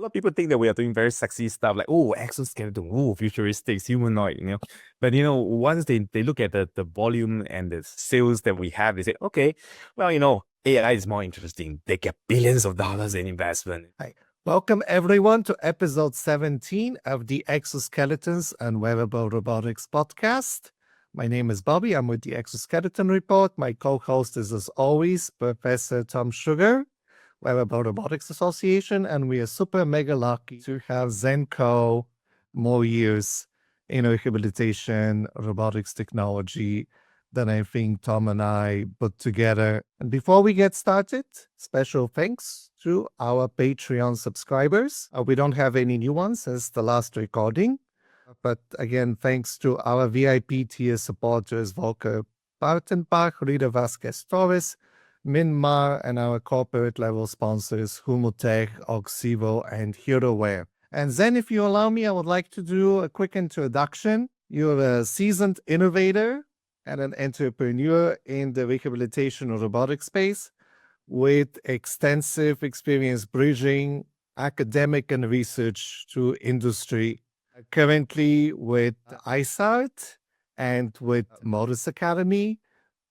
lot of people think that we are doing very sexy stuff like, oh, exoskeleton, oh, futuristic, humanoid, But, once they look at the volume and the sales that we have, they say, okay, well, AI is more interesting. They get billions of dollars in investment. Hi. Welcome, everyone, to episode 17 of the Exoskeletons and Wearable Robotics podcast. My name is Bobby. I'm with the Exoskeleton Report. My co-host is, as always, Professor Tom Sugar, Wearable Robotics Association, and we are super mega lucky to have Zen Koh, more years in rehabilitation, robotics technology than I think Tom and I put together. And before we get started, special thanks to our Patreon subscribers. We don't have any new ones since the last recording. But again, thanks to our VIP tier supporters, Volker Bartenbach, Rita Vasquez-Torres, Minmar, and our corporate level sponsors, Humotech, Oxivo, and HeroWare. And then, if you allow me, I would like to do a quick introduction. You're a seasoned innovator and an entrepreneur in the rehabilitation or robotic space with extensive experience bridging academic and research to industry. Currently with IISART and with MotusAcademy,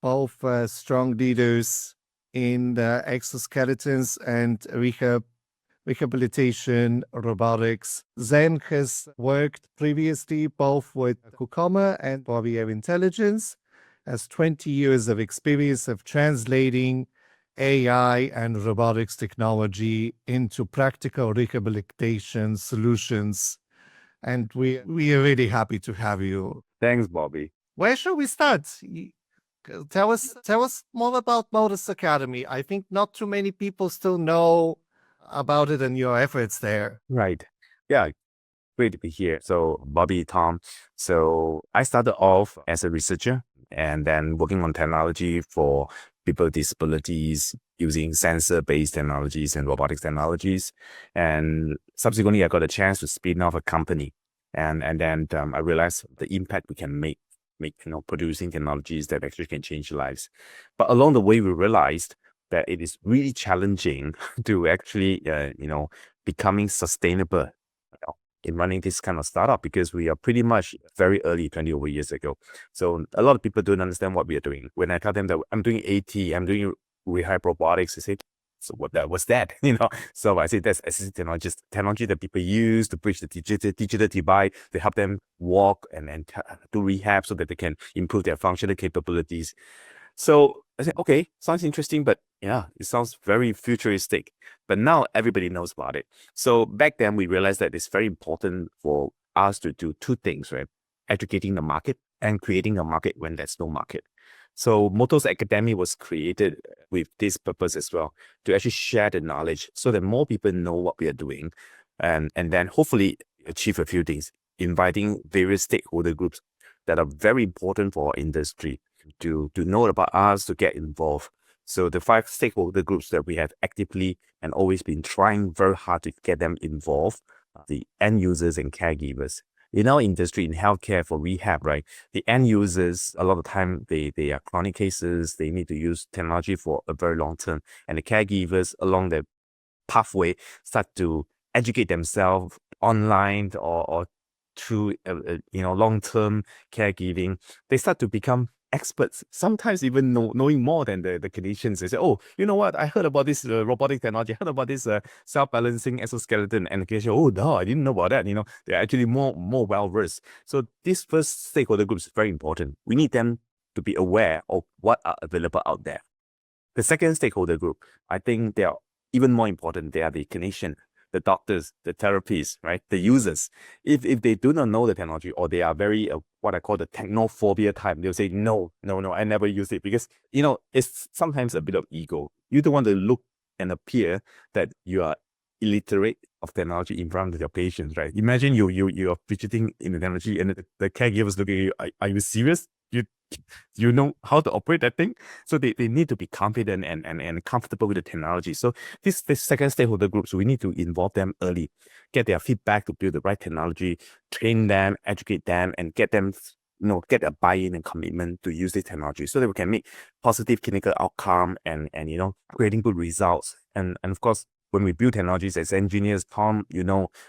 both strong leaders in the exoskeletons and rehabilitation robotics. Zen has worked previously both with Kukoma and Warrior Intelligence, has 20 years of experience of translating AI and robotics technology into practical rehabilitation solutions. And we are really happy to have you. Thanks, Bobby. Where should we start? Tell us more about MotusAcademy. I think not too many people still know about it and your efforts there. Right. Yeah. Great to be here. So, Bobby, Tom. So, I started off as a researcher and then working on technology for people with disabilities using sensor-based technologies and robotics technologies. And subsequently, I got a chance to spin off a company. And then I realized the impact we can make producing technologies that actually can change lives. But along the way, we realized that it is really challenging to actually, becoming sustainable in running this kind of startup because we are pretty much very early, 20 over years ago. So a lot of people don't understand what we are doing. When I tell them that I'm doing AT, I'm doing Rehab robotics, they say, so what's that? So I say that's assistive technology that people use to bridge the digital divide to help them walk and do rehab so that they can improve their functional capabilities. So I said, okay, sounds interesting, but yeah, it sounds very futuristic. But now everybody knows about it. So back then we realized that it's very important for us to do two things, right? Educating the market and creating a market when there's no market. So MotusAcademy was created with this purpose as well, to actually share the knowledge so that more people know what we are doing and then hopefully achieve a few things, inviting various stakeholder groups that are very important for our industry to know about us, to get involved. So the 5 stakeholder groups that we have actively and always been trying very hard to get them involved, the end users and caregivers. In our industry, in healthcare for rehab, right, the end users, a lot of time, they are chronic cases, they need to use technology for a very long term. And the caregivers along the pathway start to educate themselves online or through, long-term caregiving. They start to become experts, sometimes even knowing more than the clinicians. They say, oh, you know what? I heard about this robotic technology. I heard about this self-balancing exoskeleton. And the clinician, oh, no, I didn't know about that. They're actually more well-versed. So this first stakeholder group is very important. We need them to be aware of what are available out there. The second stakeholder group, I think they are even more important. They are the clinician, the doctors, the therapists, right? The users. If they do not know the technology or they are very, what I call the technophobia type, they'll say, no, I never use it because, it's sometimes a bit of ego. You don't want to look and appear that you are illiterate of technology in front of your patients, right? Imagine you are fidgeting in the technology and the caregivers look at you, are you serious? You know how to operate that thing? So they need to be confident and comfortable with the technology. So this second stakeholder group, so we need to involve them early, get their feedback to build the right technology, train them, educate them, and get them, get a buy-in and commitment to use this technology so that we can make positive clinical outcome and creating good results. And of course, when we build technologies as engineers, Tom,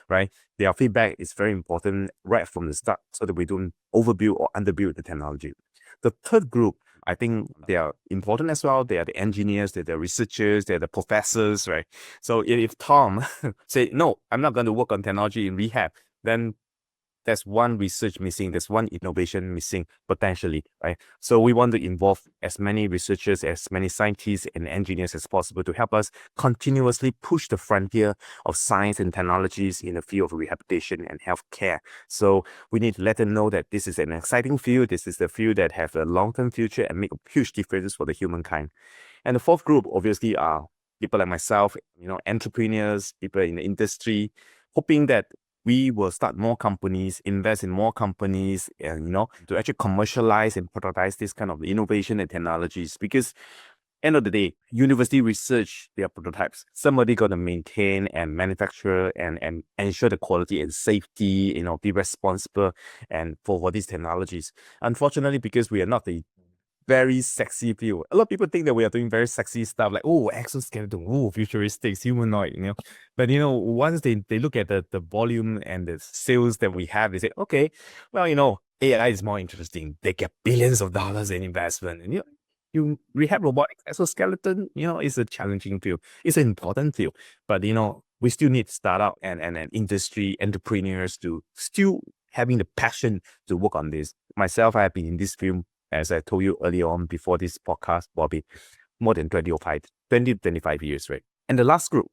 right? Their feedback is very important right from the start so that we don't overbuild or underbuild the technology. The third group, I think they are important as well. They are the engineers, they're the researchers, they're the professors, right? So if Tom say, no, I'm not going to work on technology in rehab, then there's one research missing, there's one innovation missing potentially, right? So we want to involve as many researchers, as many scientists and engineers as possible to help us continuously push the frontier of science and technologies in the field of rehabilitation and healthcare. So we need to let them know that this is an exciting field, this is the field that has a long-term future and make a huge difference for the humankind. And the fourth group obviously are people like myself, entrepreneurs, people in the industry, hoping that we will start more companies, invest in more companies, and to actually commercialize and productize this kind of innovation and technologies. Because end of the day, university research, they are prototypes. Somebody got to maintain and manufacture and ensure the quality and safety, be responsible and for these technologies. Unfortunately, because we are not the very sexy field. A lot of people think that we are doing very sexy stuff like, oh, exoskeleton, oh, futuristic, humanoid, But, once they look at the volume and the sales that we have, they say, okay, well, AI is more interesting. They get billions of dollars in investment. And, you rehab robotics, exoskeleton, it's a challenging field. It's an important field. But, we still need startup and industry entrepreneurs to still having the passion to work on this. Myself, I have been in this field, as I told you earlier on before this podcast, Bobby, more than 20 to 25 years, right? And the last group,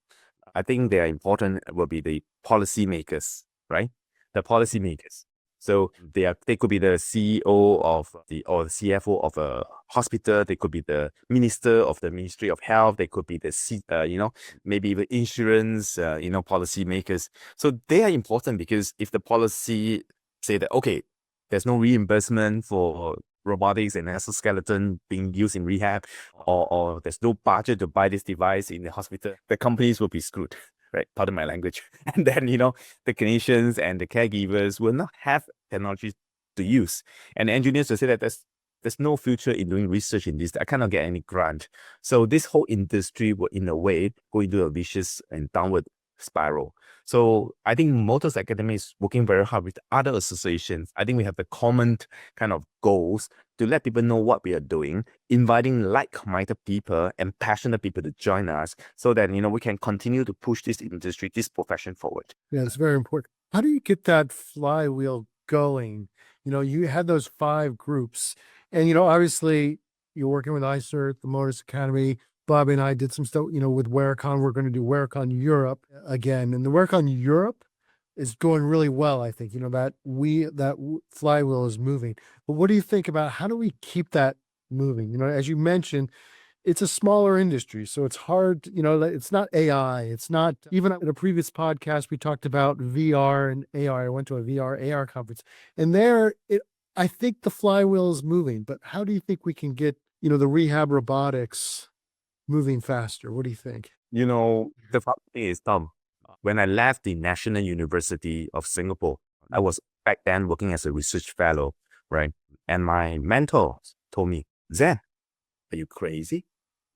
I think they are important, will be the policymakers, right? The policymakers. So they could be the CEO or the CFO of a hospital. They could be the minister of the Ministry of Health. They could be the maybe even insurance, policymakers. So they are important because if the policy say that, okay, there's no reimbursement for robotics and exoskeleton being used in rehab, or there's no budget to buy this device in the hospital, the companies will be screwed, right? Pardon my language. And then, the clinicians and the caregivers will not have technology to use. And the engineers will say that there's no future in doing research in this. I cannot get any grant. So this whole industry will, in a way, go into a vicious and downward spiral. So I think MotusAcademy is working very hard with other associations. I think we have the common kind of goals to let people know what we are doing, inviting like-minded people and passionate people to join us so that, we can continue to push this industry, this profession forward. Yeah, it's very important. How do you get that flywheel going? You had those 5 groups and, obviously you're working with IISART, the MotusAcademy. Bobby and I did some stuff, with Wearcon. We're going to do Wearcon Europe again. And the Wearcon Europe is going really well, I think, that flywheel is moving. But what do you think about how do we keep that moving? As you mentioned, it's a smaller industry, so it's hard, it's not AI. It's not, even in a previous podcast, we talked about VR and AR. I went to a VR AR conference and I think the flywheel is moving, but how do you think we can get, the rehab robotics moving faster? What do you think? The funny thing is, Tom, when I left the National University of Singapore, I was back then working as a research fellow, right? And my mentor told me, Zen, are you crazy?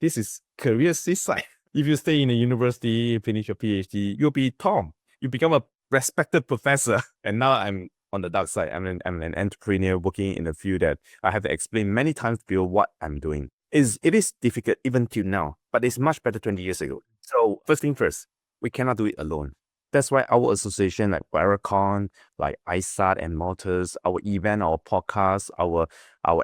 This is career suicide. If you stay in a university, finish your PhD, you'll be Tom. You become a respected professor. And now I'm on the dark side. I'm an entrepreneur working in a field that I have to explain many times to people what I'm doing. It is difficult even till now, but it's much better 20 years ago. So first thing first, we cannot do it alone. That's why our association like Wearable, like IISART and Motus, our event, our podcast, our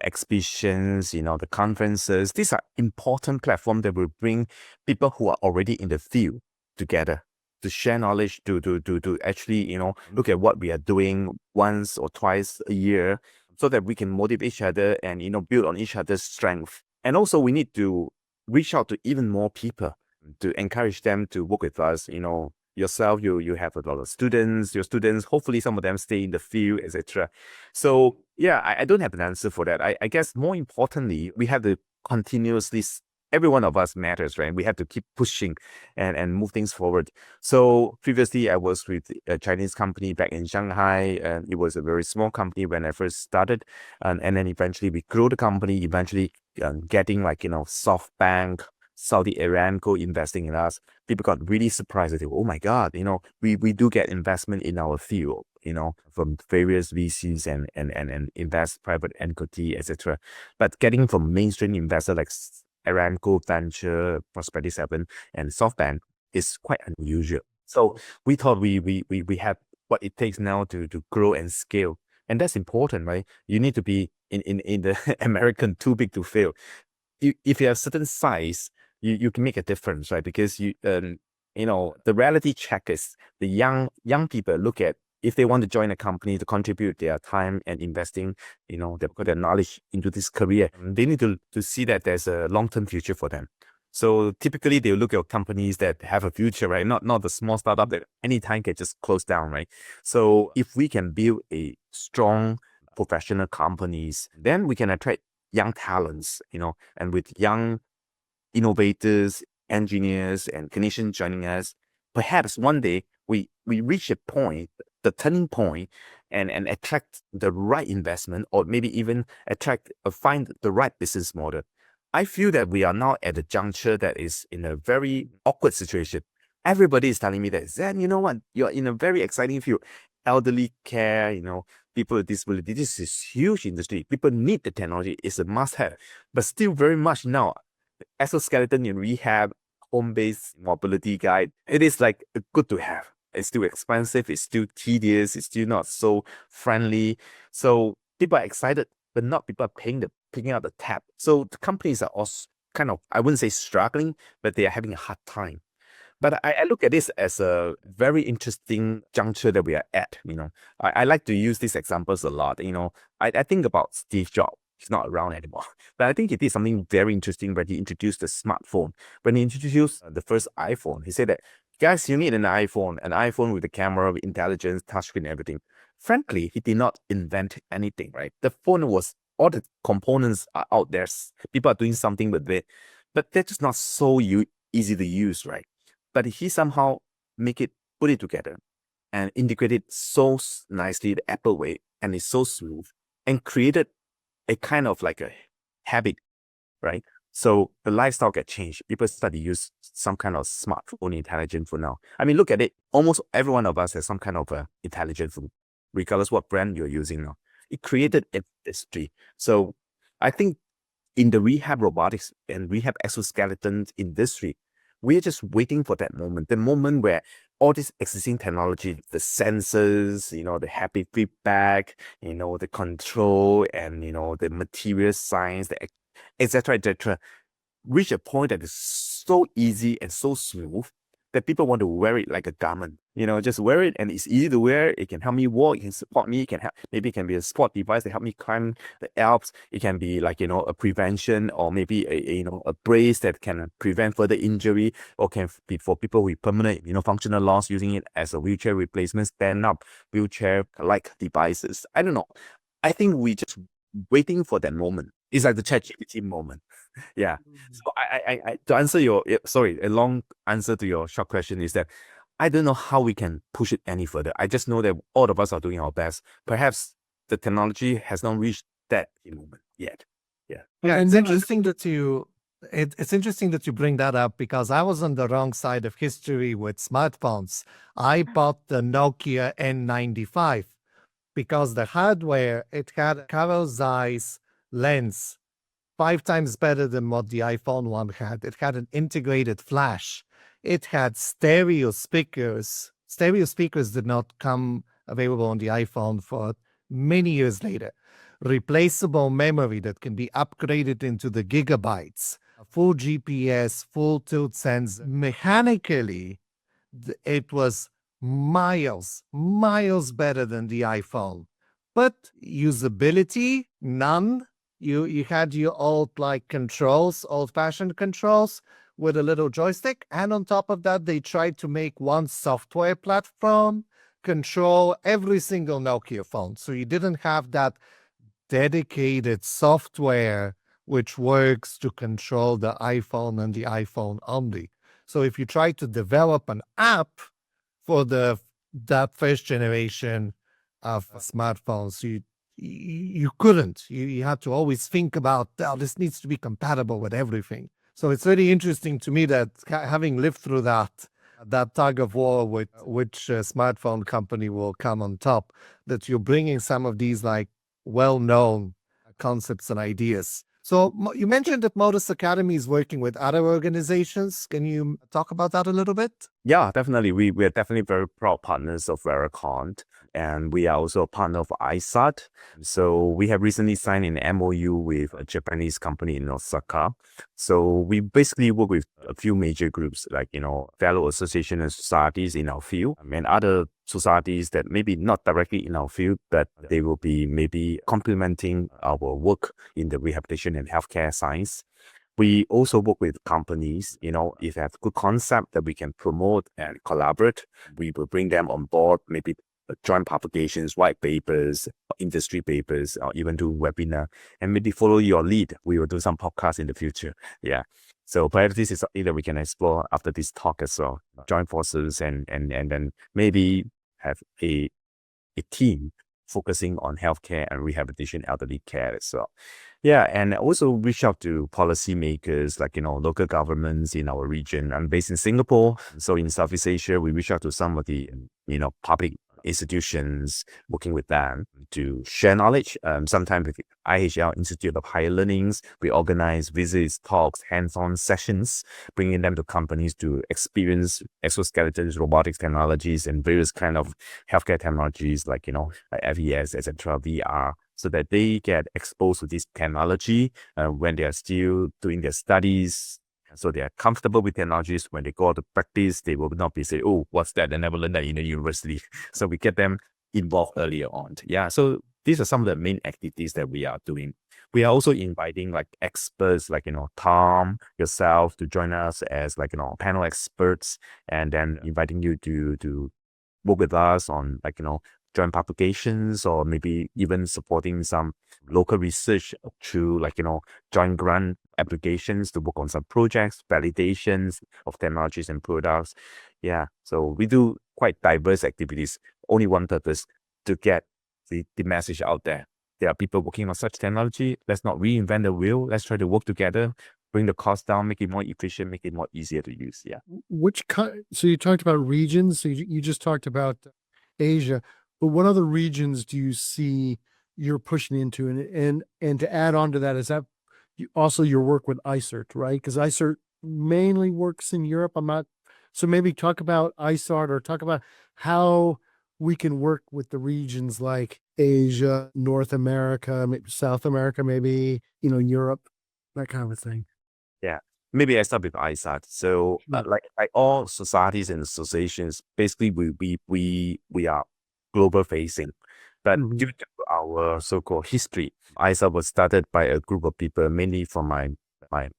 exhibitions, the conferences, these are important platforms that will bring people who are already in the field together to share knowledge, to actually, look at what we are doing once or twice a year so that we can motivate each other and, build on each other's strength. And also we need to reach out to even more people to encourage them to work with us. Yourself, you have a lot of students, your students, hopefully some of them stay in the field, etc. So yeah, I don't have an answer for that. I guess more importantly, we have to continuously, every one of us matters, right? We have to keep pushing and move things forward. So previously I was with a Chinese company back in Shanghai, and it was a very small company when I first started. And then eventually we grew the company, eventually getting like, SoftBank, Saudi Aramco investing in us, people got really surprised. They go, oh my God, we do get investment in our field, from various VCs and invest private equity, etc. But getting from mainstream investor like Aramco Venture, Prosperity 7, and SoftBank is quite unusual. So we thought we have what it takes now to grow and scale. And that's important, right? You need to be in the American too big to fail. If you have certain size, you can make a difference, right? Because the reality check is the young people look at, if they want to join a company to contribute their time and investing, they put their knowledge into this career, they need to see that there's a long-term future for them. So typically they look at companies that have a future, right? Not the small startup that anytime can just close down, right? So if we can build a strong professional companies, then we can attract young talents, and with young innovators, engineers, and clinicians joining us, perhaps one day we reach a point, the turning point, and attract the right investment, or maybe even find the right business model. I feel that we are now at a juncture that is in a very awkward situation. Everybody is telling me that, Zen, you know what? You're in a very exciting field. Elderly care, people with disability. This is huge industry. People need the technology. It's a must-have. But still very much now, exoskeleton in rehab, home-based mobility guide, it is like good to have. It's still expensive. It's still tedious. It's still not so friendly. So people are excited, but not people are picking up the tab. So the companies are also kind of, I wouldn't say struggling, but they are having a hard time. But I look at this as a very interesting juncture that we are at. I like to use these examples a lot. I think about Steve Jobs. He's not around anymore. But I think he did something very interesting when he introduced the smartphone. When he introduced the first iPhone, he said that, guys, you need an iPhone with a camera, with intelligence, touchscreen, everything. Frankly, he did not invent anything, right? The phone was, all the components are out there. People are doing something with it, but they're just not so easy to use, right? But he somehow put it together and integrated so nicely the Apple way, and it's so smooth, and created a kind of like a habit, right? So the lifestyle get changed. People start to use some kind of smartphone, intelligent phone now. I mean, look at it. Almost every one of us has some kind of intelligent phone, regardless what brand you're using now. It created an industry. So I think in the rehab robotics and rehab exoskeleton industry, we're just waiting for that moment, the moment where all this existing technology, the sensors, the happy feedback, the control, and, the material science, etc., reach a point that is so easy and so smooth that people want to wear it like a garment. Just wear it, and it's easy to wear. It can help me walk. It can support me. Maybe it can be a sport device to help me climb the Alps. It can be like, a prevention, or maybe a brace that can prevent further injury, or can be for people with permanent, functional loss, using it as a wheelchair replacement, stand up wheelchair-like devices. I don't know. I think we just waiting for that moment. It's like the ChatGPT moment. Yeah. So I to answer a long answer to your short question is that I don't know how we can push it any further. I just know that all of us are doing our best. Perhaps the technology has not reached that moment yet. Yeah. Yeah, it's interesting that it's interesting that you bring that up, because I was on the wrong side of history with smartphones. I bought the Nokia N95 because the hardware, it had Carl Zeiss lens, 5 times better than what the iPhone one had. It had an integrated flash. It had stereo speakers. Stereo speakers did not come available on the iPhone for many years later. Replaceable memory that can be upgraded into the gigabytes. Full GPS, full tilt sense. Mechanically, it was miles better than the iPhone. But usability, none. You had your old controls, old-fashioned controls with a little joystick, and on top of that, they tried to make one software platform control every single Nokia phone. So you didn't have that dedicated software which works to control the iPhone and the iPhone only. So if you try to develop an app for that first generation of smartphones, you couldn't. You had to always think about, oh, this needs to be compatible with everything. So it's very interesting to me that having lived through that tug of war with which smartphone company will come on top, that you're bringing some of these like well-known concepts and ideas. So you mentioned that MotusAcademy is working with other organizations. Can you talk about that a little bit? Yeah, definitely. We are definitely very proud partners of Verakon, and we are also a partner of IISART. So we have recently signed an MOU with a Japanese company in Osaka. So we basically work with a few major groups like, fellow associations and societies in our field, and other societies that maybe not directly in our field, but they will be maybe complementing our work in the rehabilitation and healthcare science. We also work with companies, if they have good concept that we can promote and collaborate, we will bring them on board, maybe joint publications, white papers, industry papers, or even do webinar, and maybe follow your lead. We will do some podcasts in the future. Yeah. So perhaps this is something that we can explore after this talk as well. Join forces and then maybe have a team focusing on healthcare and rehabilitation elderly care as well. Yeah, and also reach out to policymakers like, local governments in our region. I'm based in Singapore. So in Southeast Asia, we reach out to some of the, public institutions, working with them to share knowledge. Sometimes with IHL, Institute of Higher Learnings, we organize visits, talks, hands-on sessions, bringing them to companies to experience exoskeletons, robotics technologies, and various kind of healthcare technologies like, like FES, etc., VR, so that they get exposed to this technology when they are still doing their studies. So they are comfortable with technologies. When they go out to practice, they will not be saying, oh, what's that? I never learned that in the university. So we get them involved earlier on. Yeah. So these are some of the main activities that we are doing. We are also inviting like experts like, Tom, yourself to join us as like, panel experts, and then inviting you to work with us on like, joint publications, or maybe even supporting some local research through like, joint grant applications to work on some projects, validations of technologies and products. Yeah. So we do quite diverse activities. Only one purpose: to get the message out there. There are people working on such technology. Let's not reinvent the wheel. Let's try to work together, bring the cost down, make it more efficient, make it more easier to use. Yeah. So you talked about regions. So you just talked about Asia, but what other regions do you see you're pushing into? And to add on to that, is that also your work with IISART, right? Because IISART mainly works in Europe. So maybe talk about IISART, or talk about how we can work with the regions like Asia, North America, maybe South America, maybe, Europe, that kind of thing. Yeah. Maybe I start with IISART. So, like all societies and associations, basically we are global facing. But due to our so-called history, IISART was started by a group of people, mainly from my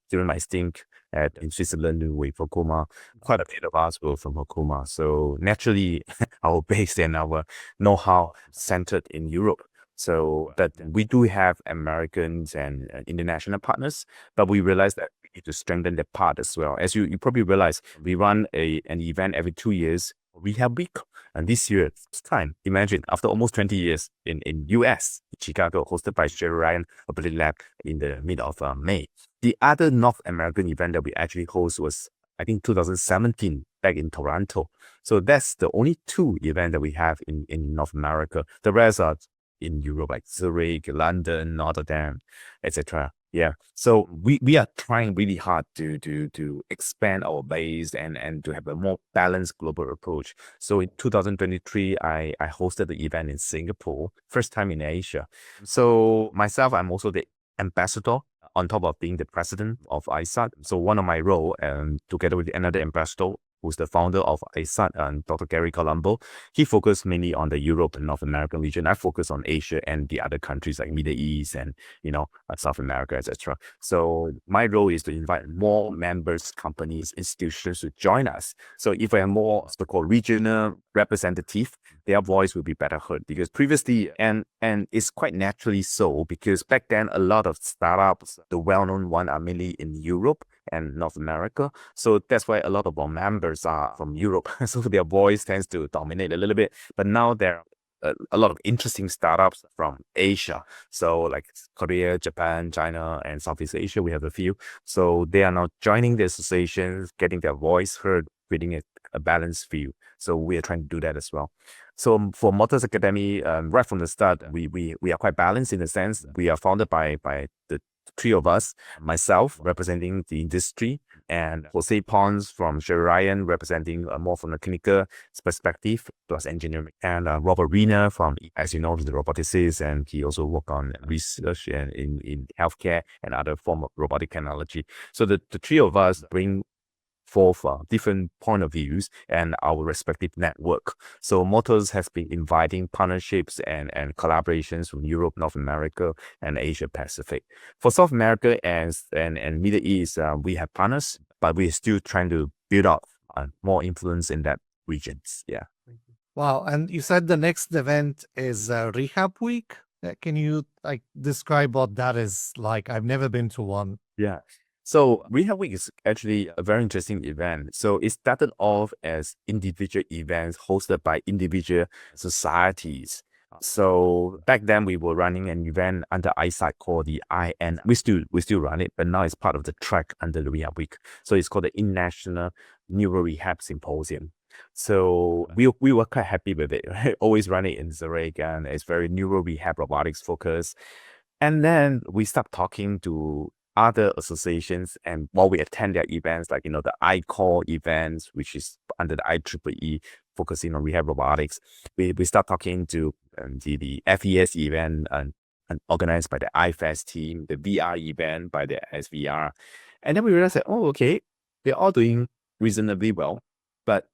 during my stint in Switzerland with Hokuma. Quite a bit of us were from Hokuma. So naturally, our base and our know-how centered in Europe. So, but we do have Americans and international partners, but we realized that we need to strengthen that part as well. As you probably realize, we run an event every 2 years, Rehab Week. And this year, first time, imagine, after almost 20 years in US, Chicago, hosted by Jerry Ryan Ability Lab in the middle of May. The other North American event that we actually host was, I think, 2017, back in Toronto. So that's the only 2 events that we have in North America. The rest are in Europe, like Zurich, London, Notre Dame, etc. Yeah. So we are trying really hard to expand our base and to have a more balanced global approach. So in 2023, I hosted the event in Singapore, first time in Asia. So myself, I'm also the ambassador on top of being the president of IISART. So one of my role, together with another ambassador, who's the founder of IISART, and Dr. Gary Colombo, he focused mainly on the Europe and North American region. I focus on Asia and the other countries like Middle East and, South America, etc. So my role is to invite more members, companies, institutions to join us. So if we have more so-called regional representative, their voice will be better heard, because previously, and it's quite naturally so, because back then a lot of startups, the well-known one, are mainly in Europe and North America. So that's why a lot of our members are from Europe. So their voice tends to dominate a little bit. But now there are a lot of interesting startups from Asia. So like Korea, Japan, China, and Southeast Asia, we have a few. So they are now joining the associations, getting their voice heard, creating a balanced view. So we are trying to do that as well. So for MotusAcademy, right from the start, we are quite balanced in the sense we are founded by the three of us, myself representing the industry, and Jose Pons from Sherry Ryan representing more from the clinical perspective plus engineering, and Robert Rina from, as you know, the robotics, and he also work on research and in healthcare and other form of robotic technology. So the three of us bring forth different point of views and our respective network. So Motus has been inviting partnerships and collaborations from Europe, North America, and Asia Pacific. For South America and Middle East, we have partners, but we're still trying to build up more influence in that regions. Yeah. Wow. And you said the next event is Rehab Week. Can you like describe what that is like? I've never been to one. Yeah. So Rehab Week is actually a very interesting event. So it started off as individual events hosted by individual societies. So back then we were running an event under IISART called the IN. We still run it, but now it's part of the track under the Rehab Week. So it's called the International Neuro Rehab Symposium. So we were quite happy with it. Always run it in Zurich, and it's very neuro rehab robotics focused. And then we start talking to other associations, and while we attend their events, like, the ICOR events, which is under the IEEE, focusing on rehab robotics, we start talking to the FES event and organized by the IFES team, the VR event by the SVR. And then we realized that, oh, okay, they're all doing reasonably well, but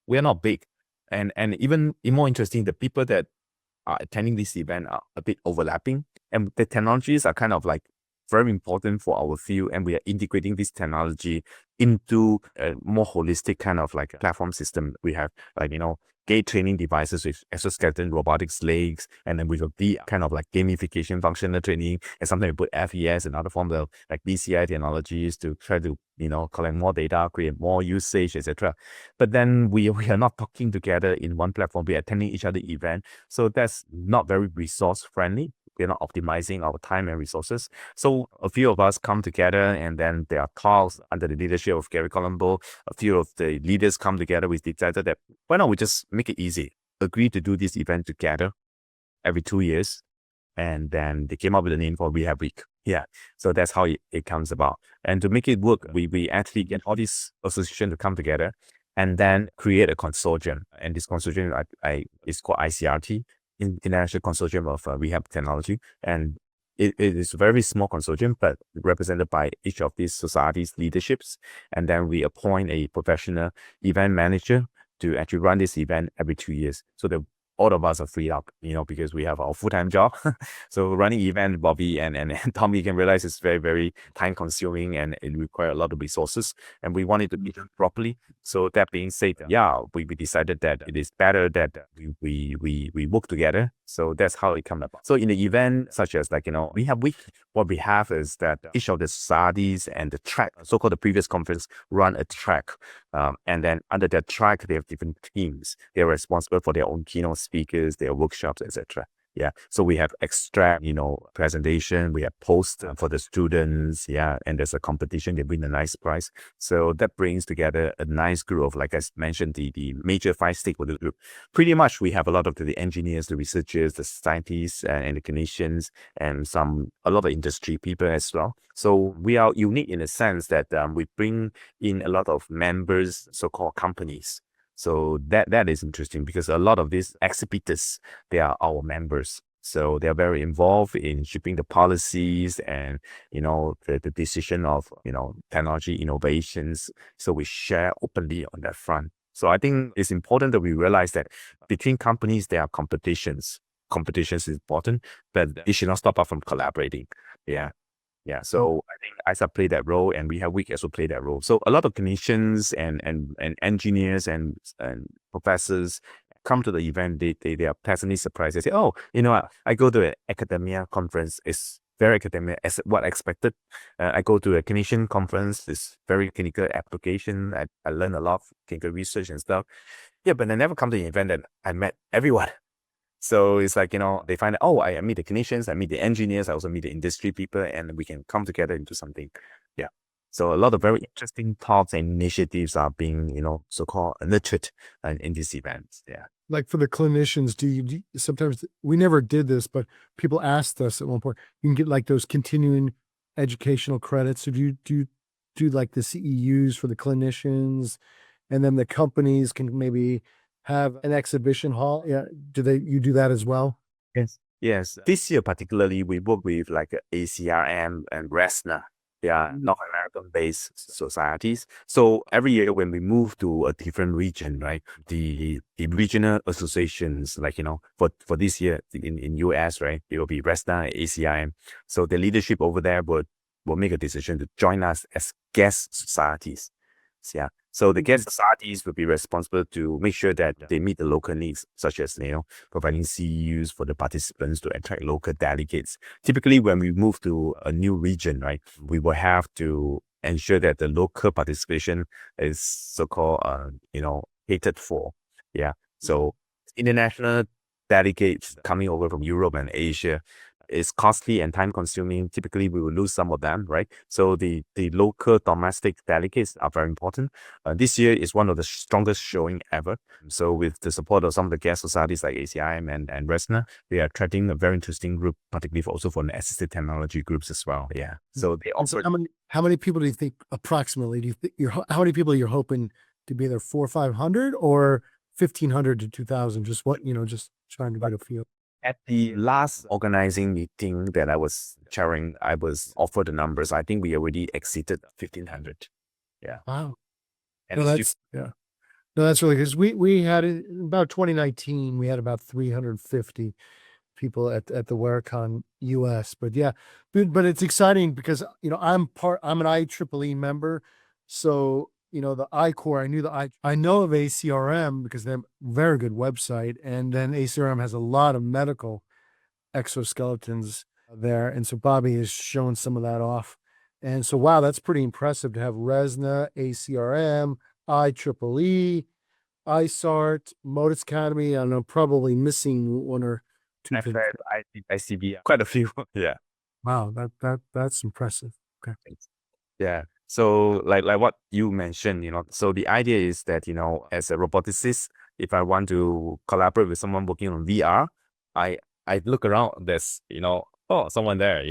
we're not big. And even more interesting, the people that are attending this event are a bit overlapping, and the technologies are kind of like very important for our field, and we are integrating this technology into a more holistic kind of like a platform system. We have like, gait training devices with exoskeleton robotics legs, and then we will be kind of like gamification functional training, and sometimes we put FES and other forms of like BCI technologies to try to collect more data, create more usage, etc. But then we are not talking together in one platform. We are attending each other event, so that's not very resource friendly. We're not optimizing our time and resources. So a few of us come together, and then there are talks under the leadership of Gary Colombo. A few of the leaders come together. We decided that why not we just make it easy, agree to do this event together every 2 years. And then they came up with a name for Rehab Week. Yeah. So that's how it comes about. And to make it work, we actually get all these associations to come together and then create a consortium. And this consortium is called IISART, International Consortium of Rehab Technology. And it is a very small consortium, but represented by each of these societies' leaderships. And then we appoint a professional event manager to actually run this event every 2 years. So that all of us are freed up, because we have our full-time job. So running event, Bobby and Tommy, you can realize it's very, very time consuming, and it requires a lot of resources, and we want it to be done properly. So that being said, we decided that it is better that we work together. So that's how it comes about. So in the event such as we have week, what we have is that each of the societies and the track, so-called the previous conference, run a track. And then under that track, they have different teams. They're responsible for their own keynote speakers, their workshops, etc. Yeah. So we have extract, presentation, we have post for the students. Yeah. And there's a competition, they win a nice prize. So that brings together a nice group of, like I mentioned, the major 5 stakeholder group. Pretty much we have a lot of the engineers, the researchers, the scientists, and the clinicians, and a lot of industry people as well. So we are unique in the sense that we bring in a lot of members, so-called companies. So that is interesting, because a lot of these exhibitors, they are our members. So they're very involved in shaping the policies and, the decision of, technology innovations. So we share openly on that front. So I think it's important that we realize that between companies, there are competitions. Competitions is important, but it should not stop us from collaborating. Yeah. Yeah, so I think IISART play that role, and Rehab Week also play that role. So a lot of clinicians and engineers and professors come to the event. They are pleasantly surprised. They say, "Oh, I go to an academia conference. It's very academic, as what I expected. I go to a clinician conference. It's very clinical application. I learn a lot of clinical research and stuff. Yeah, but I never come to the event, and I met everyone." So it's like, they find out, oh, I meet the clinicians, I meet the engineers, I also meet the industry people, and we can come together into something. Yeah. So a lot of very interesting thoughts and initiatives are being, so-called nurtured in these events. Yeah. Like for the clinicians, sometimes we never did this, but people asked us at one point, you can get like those continuing educational credits. So do you do like the CEUs for the clinicians, and then the companies can maybe have an exhibition hall? Yeah. You do that as well? Yes. Yes. This year particularly, we work with like ACRM and RESNA. They are North American-based societies. So every year when we move to a different region, right, the regional associations, like, for this year in US, right, it will be RESNA and ACRM. So the leadership over there will make a decision to join us as guest societies. Yeah. So the guest societies will be responsible to make sure that they meet the local needs, such as, providing CEUs for the participants to attract local delegates. Typically, when we move to a new region, right, we will have to ensure that the local participation is so-called, catered for. Yeah. So international delegates coming over from Europe and Asia is costly and time consuming. Typically, we will lose some of them, right? So the local domestic delegates are very important. This year is one of the strongest showing ever. So with the support of some of the guest societies like ACIM and RESNA, we are attracting a very interesting group, particularly also for the assistive technology groups as well. Yeah. So they And so offer. how many people do you think approximately, how many people you're hoping to be there? 400 or 500 or 1,500 to 2,000? Just just trying to get a feel. At the last organizing meeting that I was chairing, I was offered the numbers. I think we already exceeded 1,500. Yeah. Wow. And No, it's No, that's really, because we had in about 2019, we had about 350 people at the WearCon US. But yeah, but it's exciting because I'm an IEEE member. So the I-Core, I know of ACRM because they're a very good website, and then ACRM has a lot of medical exoskeletons there, and so Bobby is showing some of that off. And so, wow, that's pretty impressive to have RESNA, ACRM, IEEE, IISART, MotusAcademy. I know, probably missing one or two I've things. heard ICB, quite a few. Yeah. Wow, that's impressive. Okay. Yeah. So like what you mentioned, so the idea is that, as a roboticist, if I want to collaborate with someone working on VR, I look around, there's, oh, someone there,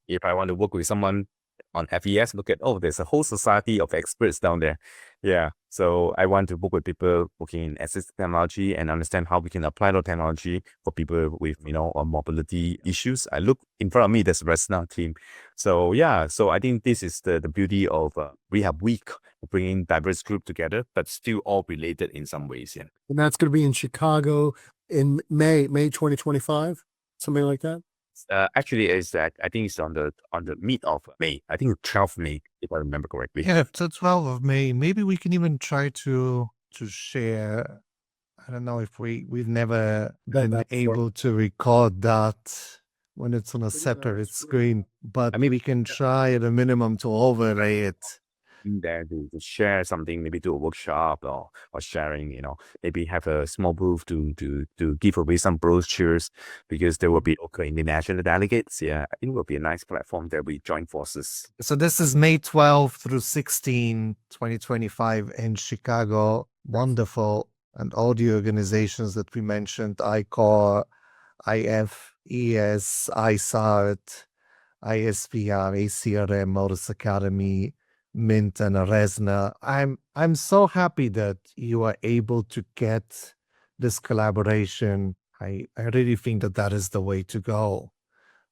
if I want to work with someone on FES, look at, oh, there's a whole society of experts down there. Yeah. So I want to work with people working in assistive technology and understand how we can apply the technology for people with, mobility issues. I look in front of me, there's a RESNA team. So yeah, so I think this is the beauty of Rehab Week, bringing diverse group together, but still all related in some ways. Yeah. And that's going to be in Chicago in May 2025, something like that. Actually, is that I think it's on the mid of May. I think 12th May, if I remember correctly. Yeah, it's the 12th of May. Maybe we can even try to share. I don't know if we've never been able to record that when it's on a separate screen, but we can try at a minimum to overlay it. In there to share something, maybe do a workshop or sharing, maybe have a small booth to give away some brochures, because there will be local international delegates. Yeah, I think it will be a nice platform that we join forces. So this is May 12 through 16, 2025 in Chicago. Wonderful. And all the organizations that we mentioned, I-Core, IFES, ISART, ISPR, ACRM, MotusAcademy, Mint, and RESNA. I'm so happy that you are able to get this collaboration. I really think that is the way to go,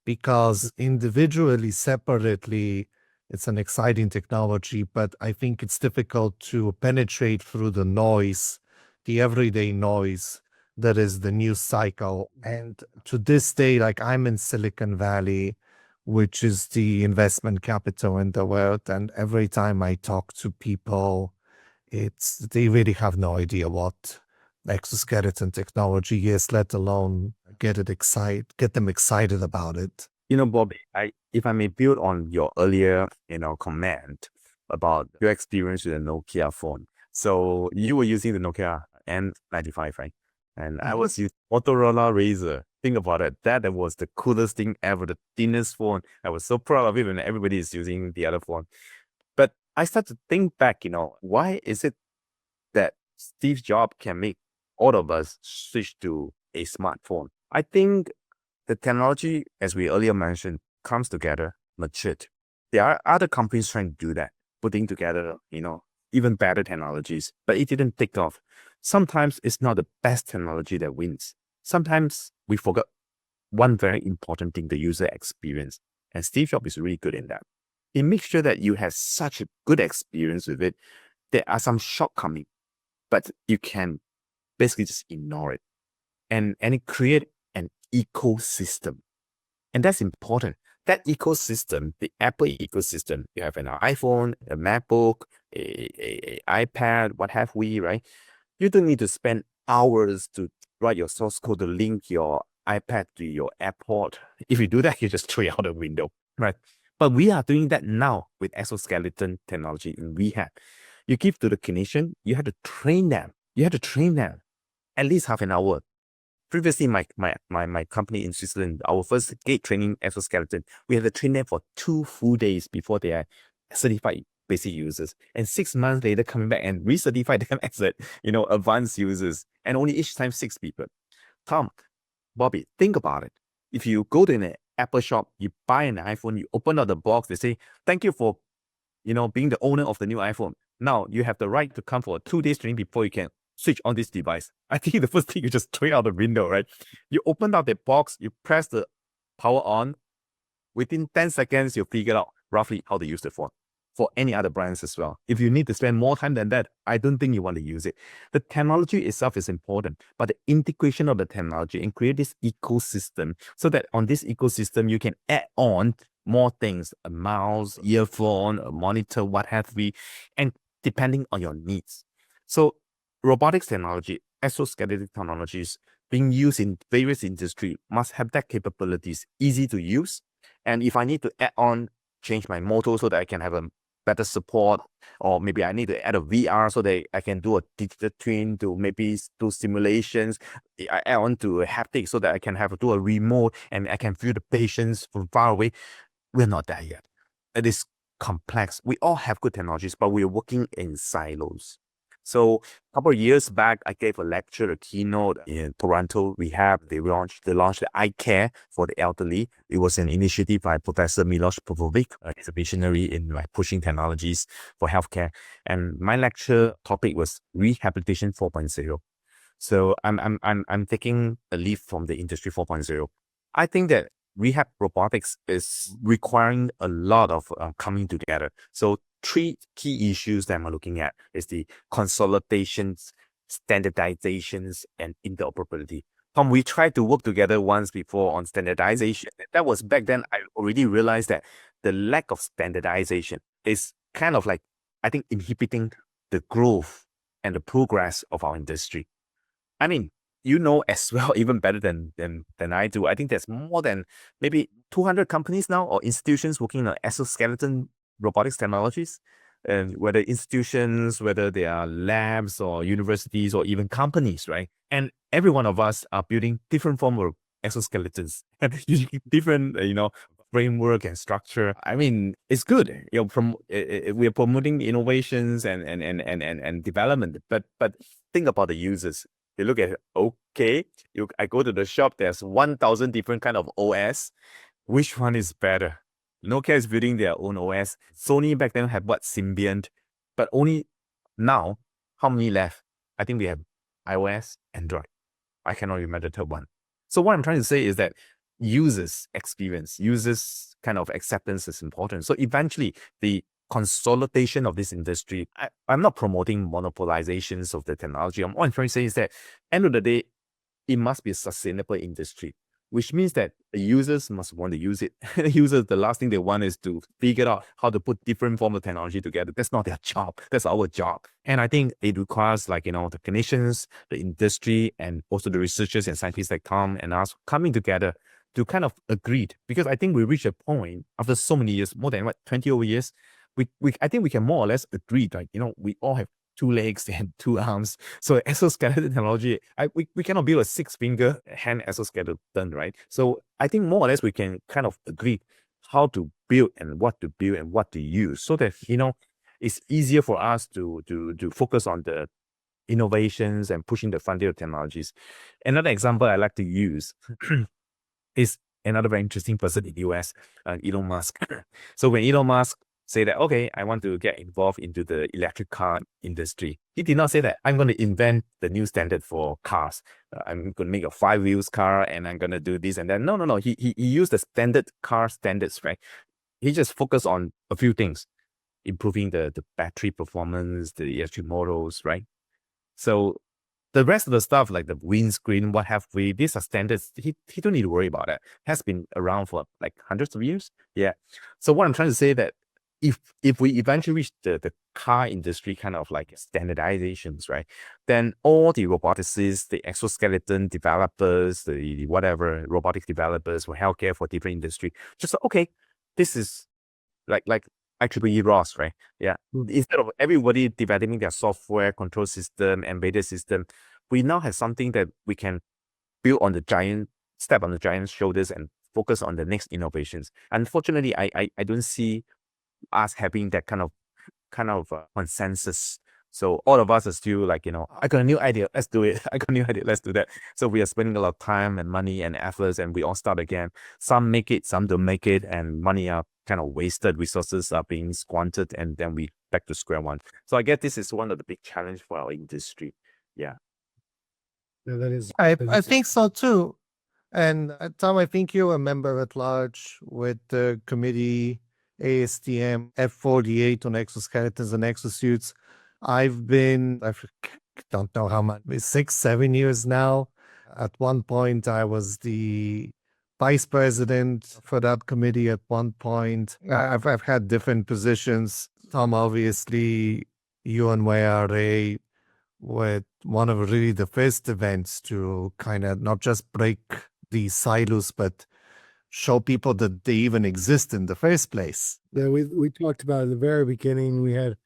because individually, separately, it's an exciting technology, but I think it's difficult to penetrate through the noise, the everyday noise that is the news cycle. And to this day, like, I'm in Silicon Valley, which is the investment capital in the world. And every time I talk to people, they really have no idea what exoskeleton technology is, let alone get them excited about it. Bobby, if I may build on your earlier, comment about your experience with the Nokia phone. So you were using the Nokia N95, right? And I was using Motorola Razr. Think about it. That was the coolest thing ever, the thinnest phone. I was so proud of it when everybody is using the other phone. But I start to think back, why is it that Steve Jobs can make all of us switch to a smartphone? I think the technology, as we earlier mentioned, comes together, matured. There are other companies trying to do that, putting together, even better technologies, but it didn't take off. Sometimes it's not the best technology that wins. Sometimes we forgot one very important thing, the user experience. And Steve Jobs is really good in that. He makes sure that you have such a good experience with it. There are some shortcomings, but you can basically just ignore it. And it create an ecosystem. And that's important. That ecosystem, the Apple ecosystem, you have an iPhone, a MacBook, a iPad, what have we, right? You don't need to spend hours to write your source code to link your iPad to your airport. If you do that, you just throw it out the window, right? But we are doing that now with exoskeleton technology in Rehab. You give to the clinician, you have to train them. You have to train them at least half an hour. Previously, my company in Switzerland, our first gate training exoskeleton, we had to train them for 2 full days before they are certified basic users. And 6 months later, coming back and recertify them as advanced users. And only each time 6 people. Tom, Bobby, think about it. If you go to an Apple shop, you buy an iPhone, you open up the box, they say, thank you for, being the owner of the new iPhone. Now you have the right to come for a 2 days training before you can switch on this device. I think the first thing you just throw it out the window, right? You open up the box, you press the power on. Within 10 seconds, you figure out roughly how to use the phone. For any other brands as well. If you need to spend more time than that, I don't think you want to use it. The technology itself is important, but the integration of the technology and create this ecosystem so that on this ecosystem, you can add on more things, a mouse, earphone, a monitor, what have we, and depending on your needs. So robotics technology, exoskeleton technologies being used in various industries must have that capabilities, easy to use. And if I need to add on, change my motor so that I can have a better support, or maybe I need to add a VR so that I can do a digital twin to maybe do simulations. I add on to a haptic so that I can do a remote and I can view the patients from far away. We're not there yet. It is complex. We all have good technologies, but we're working in silos. So a couple of years back, I gave a lecture, a keynote in Toronto Rehab. They launched the eye care for the elderly. It was an initiative by Professor Milos Popovic. He's a visionary in pushing technologies for healthcare. And my lecture topic was rehabilitation 4.0. So I'm taking a leaf from the industry 4.0. I think that rehab robotics is requiring a lot of coming together. So 3 key issues that I'm looking at is the consolidations, standardizations, and interoperability. Tom, we tried to work together once before on standardization. That was back then. I already realized that the lack of standardization is kind of like, I think, inhibiting the growth and the progress of our industry. I mean, as well, even better than I do. I think there's more than maybe 200 companies now or institutions working on exoskeleton robotics technologies, and whether institutions, whether they are labs or universities or even companies, right? And every one of us are building different form of exoskeletons and different, framework and structure. I mean, it's good. We are promoting innovations and development, but think about the users. They look at it, okay, I go to the shop, there's 1,000 different kind of OS. Which one is better? Nokia is building their own OS. Sony back then had Symbian, but only now, how many left? I think we have iOS, Android. I cannot remember the third one. So what I'm trying to say is that users' experience, users' kind of acceptance is important. So eventually, the consolidation of this industry, I'm not promoting monopolizations of the technology. What I'm trying to say is that, end of the day, it must be a sustainable industry, which means that the users must want to use it. The users, the last thing they want is to figure out how to put different forms of technology together. That's not their job. That's our job. And I think it requires the clinicians, the industry, and also the researchers and scientists like Tom and us coming together to kind of agree. Because I think we reach a point after so many years, more than 20 over years, I think we can more or less agree, we all have 2 legs and 2 arms. So exoskeleton technology, we cannot build a 6-finger hand exoskeleton, right? So I think more or less we can kind of agree how to build and what to use, so that it's easier for us to focus on the innovations and pushing the frontier technologies. Another example I like to use is another very interesting person in the US, Elon Musk. So when Elon Musk say that, okay, I want to get involved into the electric car industry, he did not say that I'm going to invent the new standard for cars. I'm going to make a 5 wheels car and I'm going to do this and that. No. He used the standard car standards, right? He just focused on a few things, improving the battery performance, the electric models, right? So the rest of the stuff, like the windscreen, what have we, these are standards. He don't need to worry about that. Has been around for like hundreds of years. Yeah. So what I'm trying to say that if we eventually reach the car industry kind of like standardizations, right, then all the roboticists, the exoskeleton developers, the whatever robotic developers for healthcare, for different industry, just okay, this is like IEEE ROS, right? Yeah. Instead of everybody developing their software, control system, embedded system, we now have something that we can build on the step on the giant's shoulders and focus on the next innovations. Unfortunately, I don't see us having that kind of consensus. So all of us are still like, I got a new idea, let's do it. I got a new idea, let's do that. So we are spending a lot of time and money and efforts, and we all start again. Some make it, some don't make it, and money are kind of wasted, resources are being squandered, and then we back to square one. So I guess this is one of the big challenge for our industry. Yeah. Yeah, that is. I think so too. And Tom, I think you're a member at large with the committee ASTM F48 on exoskeletons and exosuits. I don't know how much, 6-7 years now. At one point, I was the vice president for that committee. At one point, I've had different positions. Tom, obviously, you and YRA with one of really the first events to kind of not just break these silos, but show people that they even exist in the first place. Yeah, we talked about at the very beginning. We had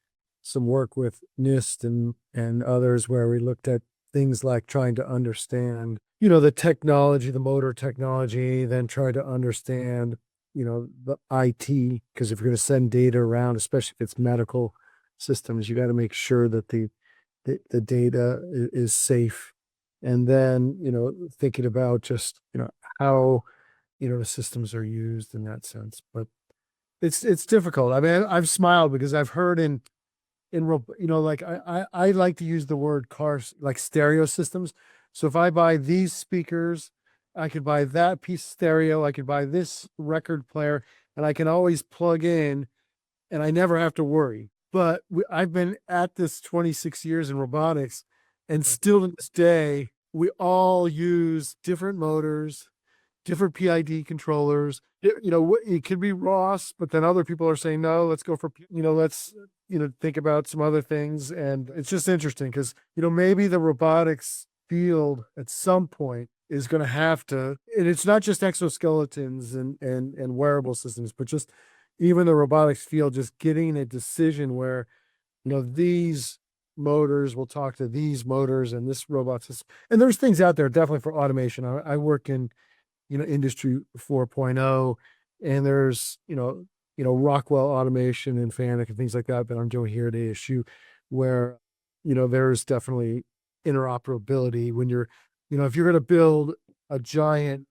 some work with NIST and others where we looked at things like trying to understand, the technology, the motor technology, then try to understand, the IT, because if you're going to send data around, especially if it's medical systems, you got to make sure that the data is safe. And then, thinking about just, how, the systems are used in that sense. But it's difficult. I mean, I've smiled because I've heard like I like to use the word cars, like stereo systems. So if I buy these speakers, I could buy that piece of stereo, I could buy this record player, and I can always plug in and I never have to worry. But I've been at this 26 years in robotics, and still to this day, we all use different motors, different PID controllers. It could be ROS, but then other people are saying, no, let's go for, let's, think about some other things. And it's just interesting because, maybe the robotics field at some point is going to have to, and it's not just exoskeletons and wearable systems, but just even the robotics field, just getting a decision where, these motors will talk to these motors and this robot system. And there's things out there definitely for automation. I work in, industry 4.0, and there's, Rockwell automation and FANUC and things like that I'm doing here at ASU, where, there's definitely interoperability when you're, if you're going to build a giant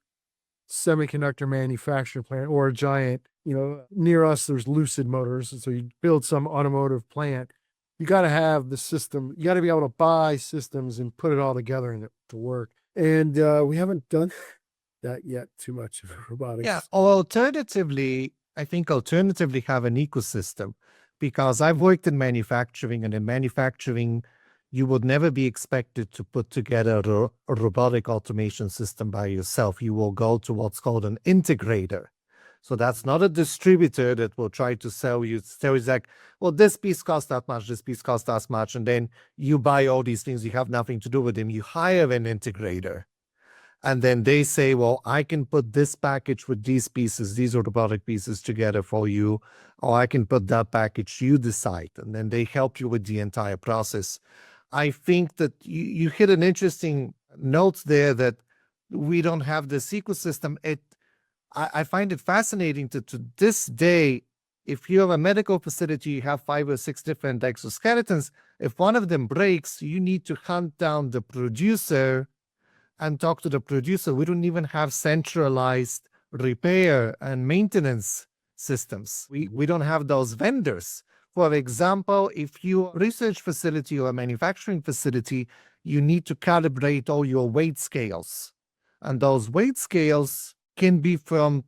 semiconductor manufacturing plant or a giant, near us, there's Lucid Motors. And so you build some automotive plant, you got to have the system, you got to be able to buy systems and put it all together and to work. And we haven't done that yet too much of robotics. Yeah. Or alternatively have an ecosystem, because I've worked in manufacturing, and in manufacturing, you would never be expected to put together a robotic automation system by yourself. You will go to what's called an integrator. So that's not a distributor that will try to sell you. So it's like, well, this piece costs that much, this piece costs that much, and then you buy all these things. You have nothing to do with them. You hire an integrator. And then they say, well, I can put this package with these pieces, these robotic pieces together for you, or I can put that package, you decide. And then they help you with the entire process. I think that you hit an interesting note there that we don't have this ecosystem. I find it fascinating to this day, if you have a medical facility, you have 5 or 6 different exoskeletons. If one of them breaks, you need to hunt down the producer and talk to the producer. We don't even have centralized repair and maintenance systems. We don't have those vendors. For example, if you research facility or a manufacturing facility, you need to calibrate all your weight scales. And those weight scales can be from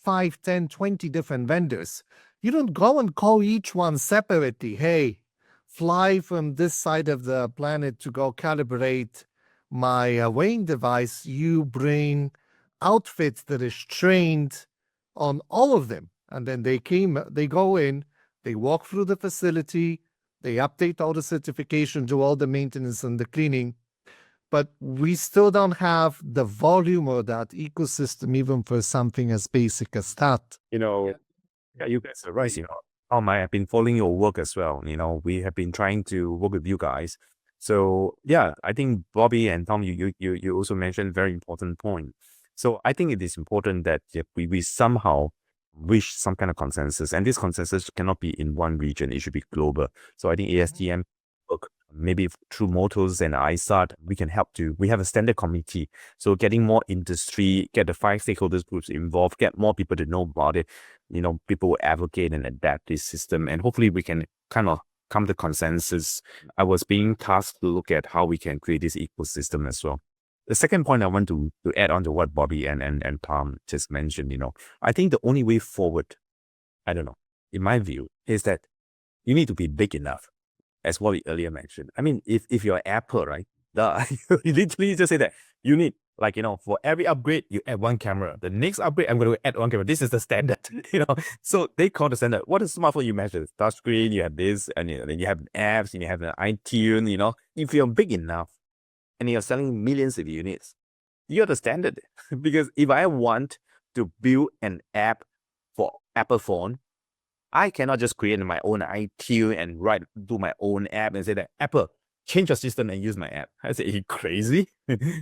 5, 10, 20 different vendors. You don't go and call each one separately. Hey, fly from this side of the planet to go calibrate my weighing device. You bring outfits that is trained on all of them. And then they go in, they walk through the facility, they update all the certification, do all the maintenance and the cleaning. But we still don't have the volume or that ecosystem, even for something as basic as that. Yeah, you guys are right. I have been following your work as well. We have been trying to work with you guys. So yeah, I think Bobby and Tom, you also mentioned a very important point. So I think it is important that we somehow reach some kind of consensus, and this consensus cannot be in one region; it should be global. So I think ASTM work, maybe through Motus and IISART, we can help to. We have a standard committee, so getting more industry, get the 5 stakeholders groups involved, get more people to know about it. People will advocate and adapt this system, and hopefully we can kind of come to consensus. I was being tasked to look at how we can create this ecosystem as well. The second point I want to add on to what Bobby and Tom just mentioned, I think the only way forward, I don't know, in my view, is that you need to be big enough, as what we earlier mentioned. I mean, if you're Apple, right, you literally just say that you need, for every upgrade, you add 1 camera. The next upgrade, I'm going to add 1 camera. This is the standard, So they call the standard. What is smartphone you measure? Touchscreen, you have this, and then you have apps, and you have the iTunes, If you're big enough, and you're selling millions of units, you're the standard. Because if I want to build an app for Apple phone, I cannot just create my own iTunes and do my own app and say that Apple, change your system and use my app. I say, are you crazy?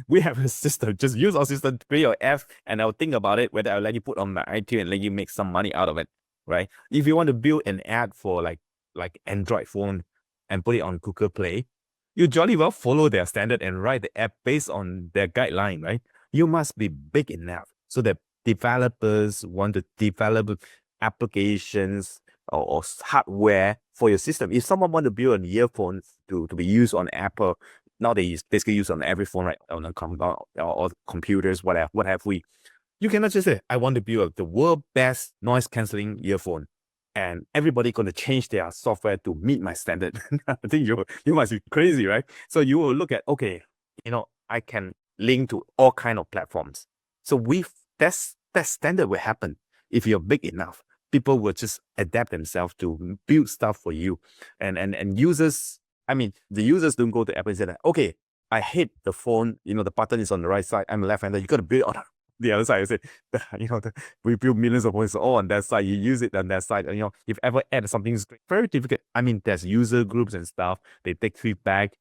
We have a system. Just use our system to create your app, and I'll think about it whether I'll let you put on my iTunes and let you make some money out of it, right? If you want to build an app for like Android phone and put it on Google Play, you jolly well follow their standard and write the app based on their guideline, right? You must be big enough so that developers want to develop applications or hardware for your system. If someone want to build an earphone to be used on Apple, nowadays basically used on every phone, right? On or computers, what have we? You cannot just say, I want to build the world's best noise cancelling earphone, and everybody going to change their software to meet my standard. I think you must be crazy, right? So you will look at, okay, I can link to all kind of platforms. So that standard will happen if you're big enough. People will just adapt themselves to build stuff for you. And users, the users don't go to Apple and say that, okay, I hate the phone, the button is on the right side, I'm a left-hander, you got to build on the other side. I say, we build millions of phones all on that side, you use it on that side. And, if ever add something, it's very difficult. There's user groups and stuff, they take feedback.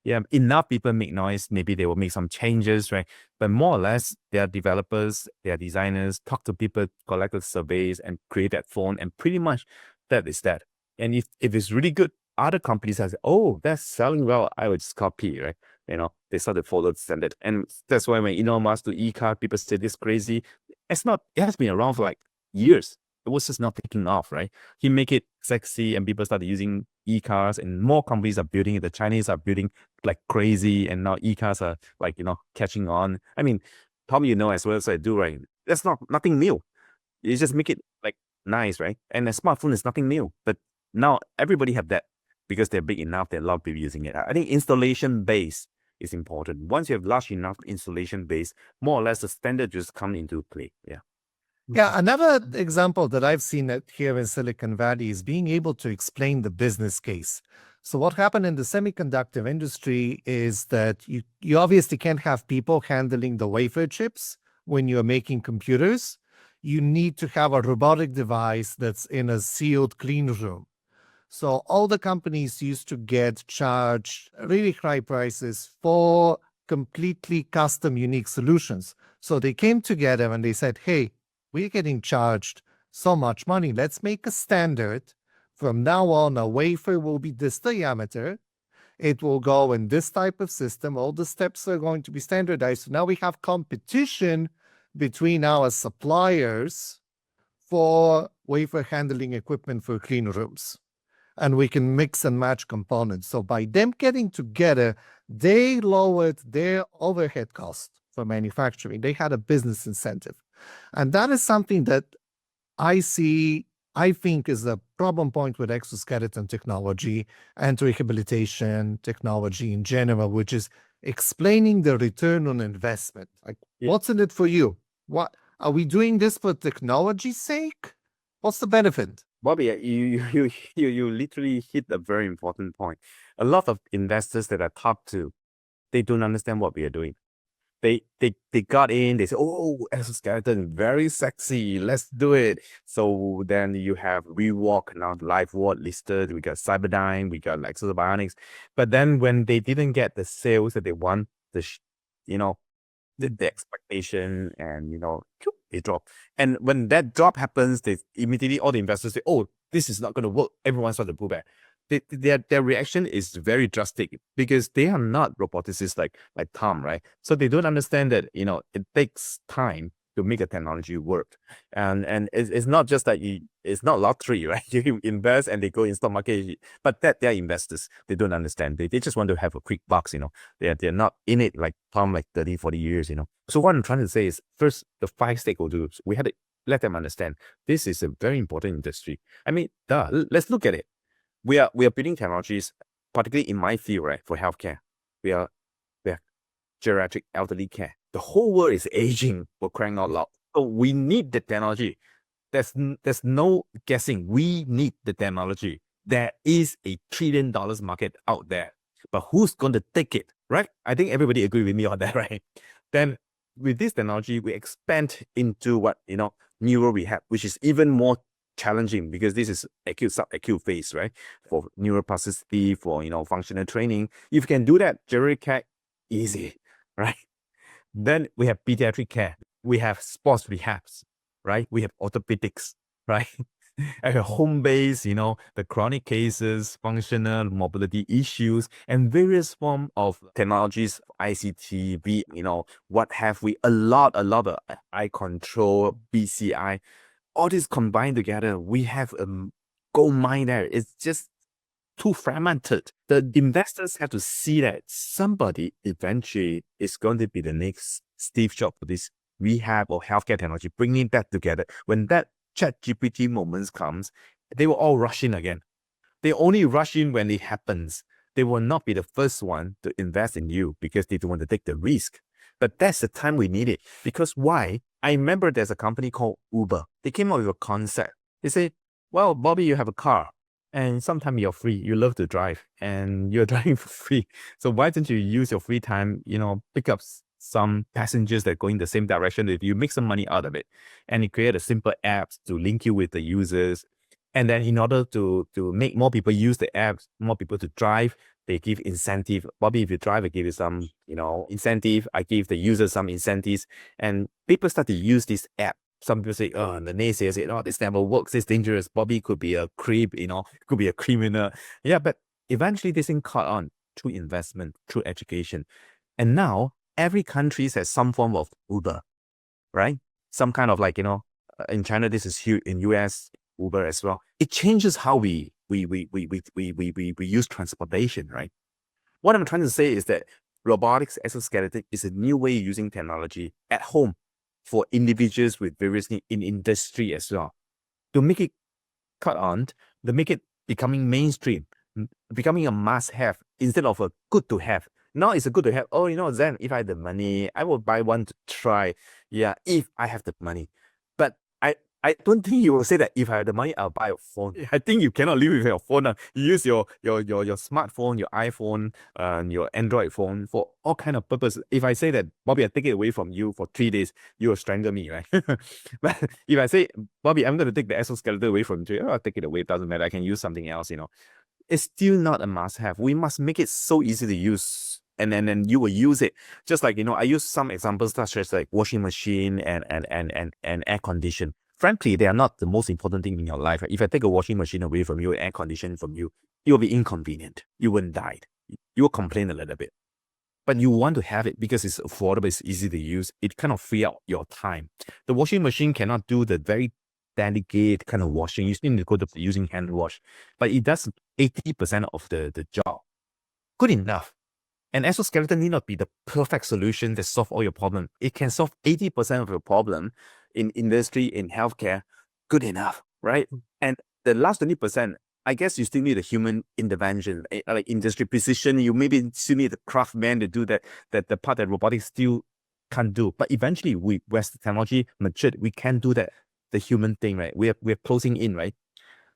Yeah, enough people make noise, maybe they will make some changes, right? But more or less, they are developers, they are designers, talk to people, collect the surveys, and create that phone. And pretty much that is that. And if it's really good, other companies have said, oh, that's selling well, I would just copy, right? They start to follow the standard. And that's why when Elon Musk do e-car, people say this crazy. It has been around for like years. It was just not taking off, right? He make it sexy and people started using e-cars, and more companies are building it. The Chinese are building like crazy, and now e-cars are catching on. Tom, as well as I do, right? That's nothing new. You just make it like nice, right? And a smartphone is nothing new, but now everybody have that because they're big enough, there are a lot of people using it. I think installation base is important. Once you have large enough installation base, more or less the standard just come into play. Yeah. Yeah, another example that I've seen here in Silicon Valley is being able to explain the business case. So what happened in the semiconductor industry is that you obviously can't have people handling the wafer chips when you're making computers. You need to have a robotic device that's in a sealed clean room. So all the companies used to get charged really high prices for completely custom, unique solutions. So they came together and they said, hey, we're getting charged so much money. Let's make a standard. From now on, a wafer will be this diameter. It will go in this type of system. All the steps are going to be standardized. So now we have competition between our suppliers for wafer handling equipment for clean rooms. And we can mix and match components. So by them getting together, they lowered their overhead cost for manufacturing. They had a business incentive. And that is something that I think is a problem point with exoskeleton technology and rehabilitation technology in general, which is explaining the return on investment. Like, what's in it for you? What are we doing this for technology's sake? What's the benefit? Bobby, you literally hit a very important point. A lot of investors that I talk to, they don't understand what we are doing. They got in, they say, oh, exoskeleton, very sexy, let's do it. So then you have Rewalk, now Live Ward listed, we got Cyberdyne, we got Exobionics. But then when they didn't get the sales that they want, the expectation, and it dropped. And when that drop happens, they immediately, all the investors say, oh, this is not going to work. Everyone starts to pull back. Their reaction is very drastic because they are not roboticists like Tom, right? So they don't understand that it takes time to make a technology work, and it's not just that it's not lottery, right? You invest and they go in stock market, but they're investors. They don't understand. They just want to have a quick bucks, They're not in it like Tom, like 30, 40 years, So what I'm trying to say is, first, the 5 stakeholders, we had to let them understand this is a very important industry. I mean, let's look at it. We are building technologies, particularly in my field, right, for healthcare. We are geriatric elderly care. The whole world is aging, we're crying out loud. So we need the technology. There's no guessing. We need the technology. There is a $1 trillion market out there, but who's going to take it, right? I think everybody agree with me on that, right? Then with this technology, we expand into what, neuro rehab, which is even more challenging because this is acute, subacute phase, right? For neuroplasticity, for, functional training. If you can do that, geriatric care, easy, right? Then we have pediatric care. We have sports rehabs, right? We have orthopedics, right? And home base, the chronic cases, functional mobility issues, and various form of technologies, ICT, what have we? A lot of eye control, BCI, all this combined together, we have a gold mine there. It's just too fragmented. The investors have to see that somebody eventually is going to be the next Steve Jobs for this rehab or healthcare technology, bringing that together. When that ChatGPT moments comes, they will all rush in again. They only rush in when it happens. They will not be the first one to invest in you because they don't want to take the risk. But that's the time we need it. Because why? I remember there's a company called Uber. They came up with a concept. They say, well, Bobby, you have a car and sometimes you're free. You love to drive and you're driving for free. So why don't you use your free time, pick up some passengers that go in the same direction if you make some money out of it. And you create a simple app to link you with the users. And then in order to make more people use the apps, more people to drive, they give incentive. Bobby, if you drive, I give you some, incentive. I give the users some incentives. And people start to use this app. Some people say, oh, the naysayers say, oh, this never works. It's dangerous. Bobby could be a creep, could be a criminal. Yeah, but eventually this thing caught on through investment, through education. And now every country has some form of Uber, right? Some kind of in China, this is huge. In US, Uber as well. It changes how we use transportation, right? What I'm trying to say is that robotics exoskeleton is a new way of using technology at home for individuals with various needs in industry as well. To make it cut on, to make it becoming mainstream, becoming a must-have instead of a good to have. Now it's a good to have. Oh, Zen, if I had the money, I will buy one to try. Yeah, if I have the money. But I don't think you will say that if I had the money, I'll buy a phone. I think you cannot live with your phone. You use your smartphone, your iPhone, your Android phone for all kind of purpose. If I say that, Bobby, I take it away from you for 3 days, you will strangle me, right? But if I say, Bobby, I'm going to take the exoskeleton away from you, I'll take it away. It doesn't matter. I can use something else, It's still not a must-have. We must make it so easy to use. And then you will use it. Just like, I use some examples such as like washing machine and air condition. Frankly, they are not the most important thing in your life. If I take a washing machine away from you, air condition from you, it will be inconvenient. You wouldn't die. You will complain a little bit. But you want to have it because it's affordable, it's easy to use. It kind of free up your time. The washing machine cannot do the very delicate kind of washing. You still need to go to using hand wash. But it does 80% of the job. Good enough. An exoskeleton need not be the perfect solution that solve all your problems. It can solve 80% of your problem in industry, in healthcare. Good enough, right? And the last 20%, I guess you still need a human intervention, like industry precision. You maybe still need a craftsman to do that the part that robotics still can't do. But eventually, as the technology matured, we can do that, the human thing, right? We're closing in, right?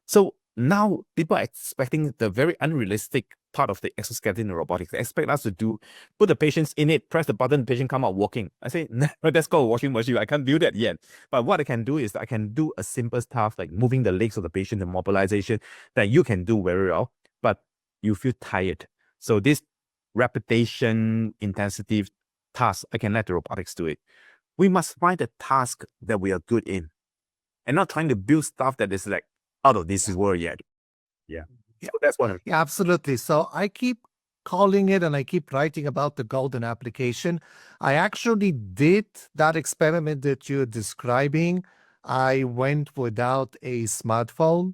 So now people are expecting the very unrealistic part of the exoskeleton robotics. They expect us to put the patients in it, press the button, the patient come out walking. I say, no, let's go washing machine. I can't do that yet. But what I can do is I can do a simple task like moving the legs of the patient, the mobilization that you can do very well, but you feel tired. So this repetition, intensity task, I can let the robotics do it. We must find a task that we are good in and not trying to build stuff that is like out of this world yet. Yeah. So that's one. Yeah, absolutely. So I keep calling it and I keep writing about the golden application. I actually did that experiment that you're describing. I went without a smartphone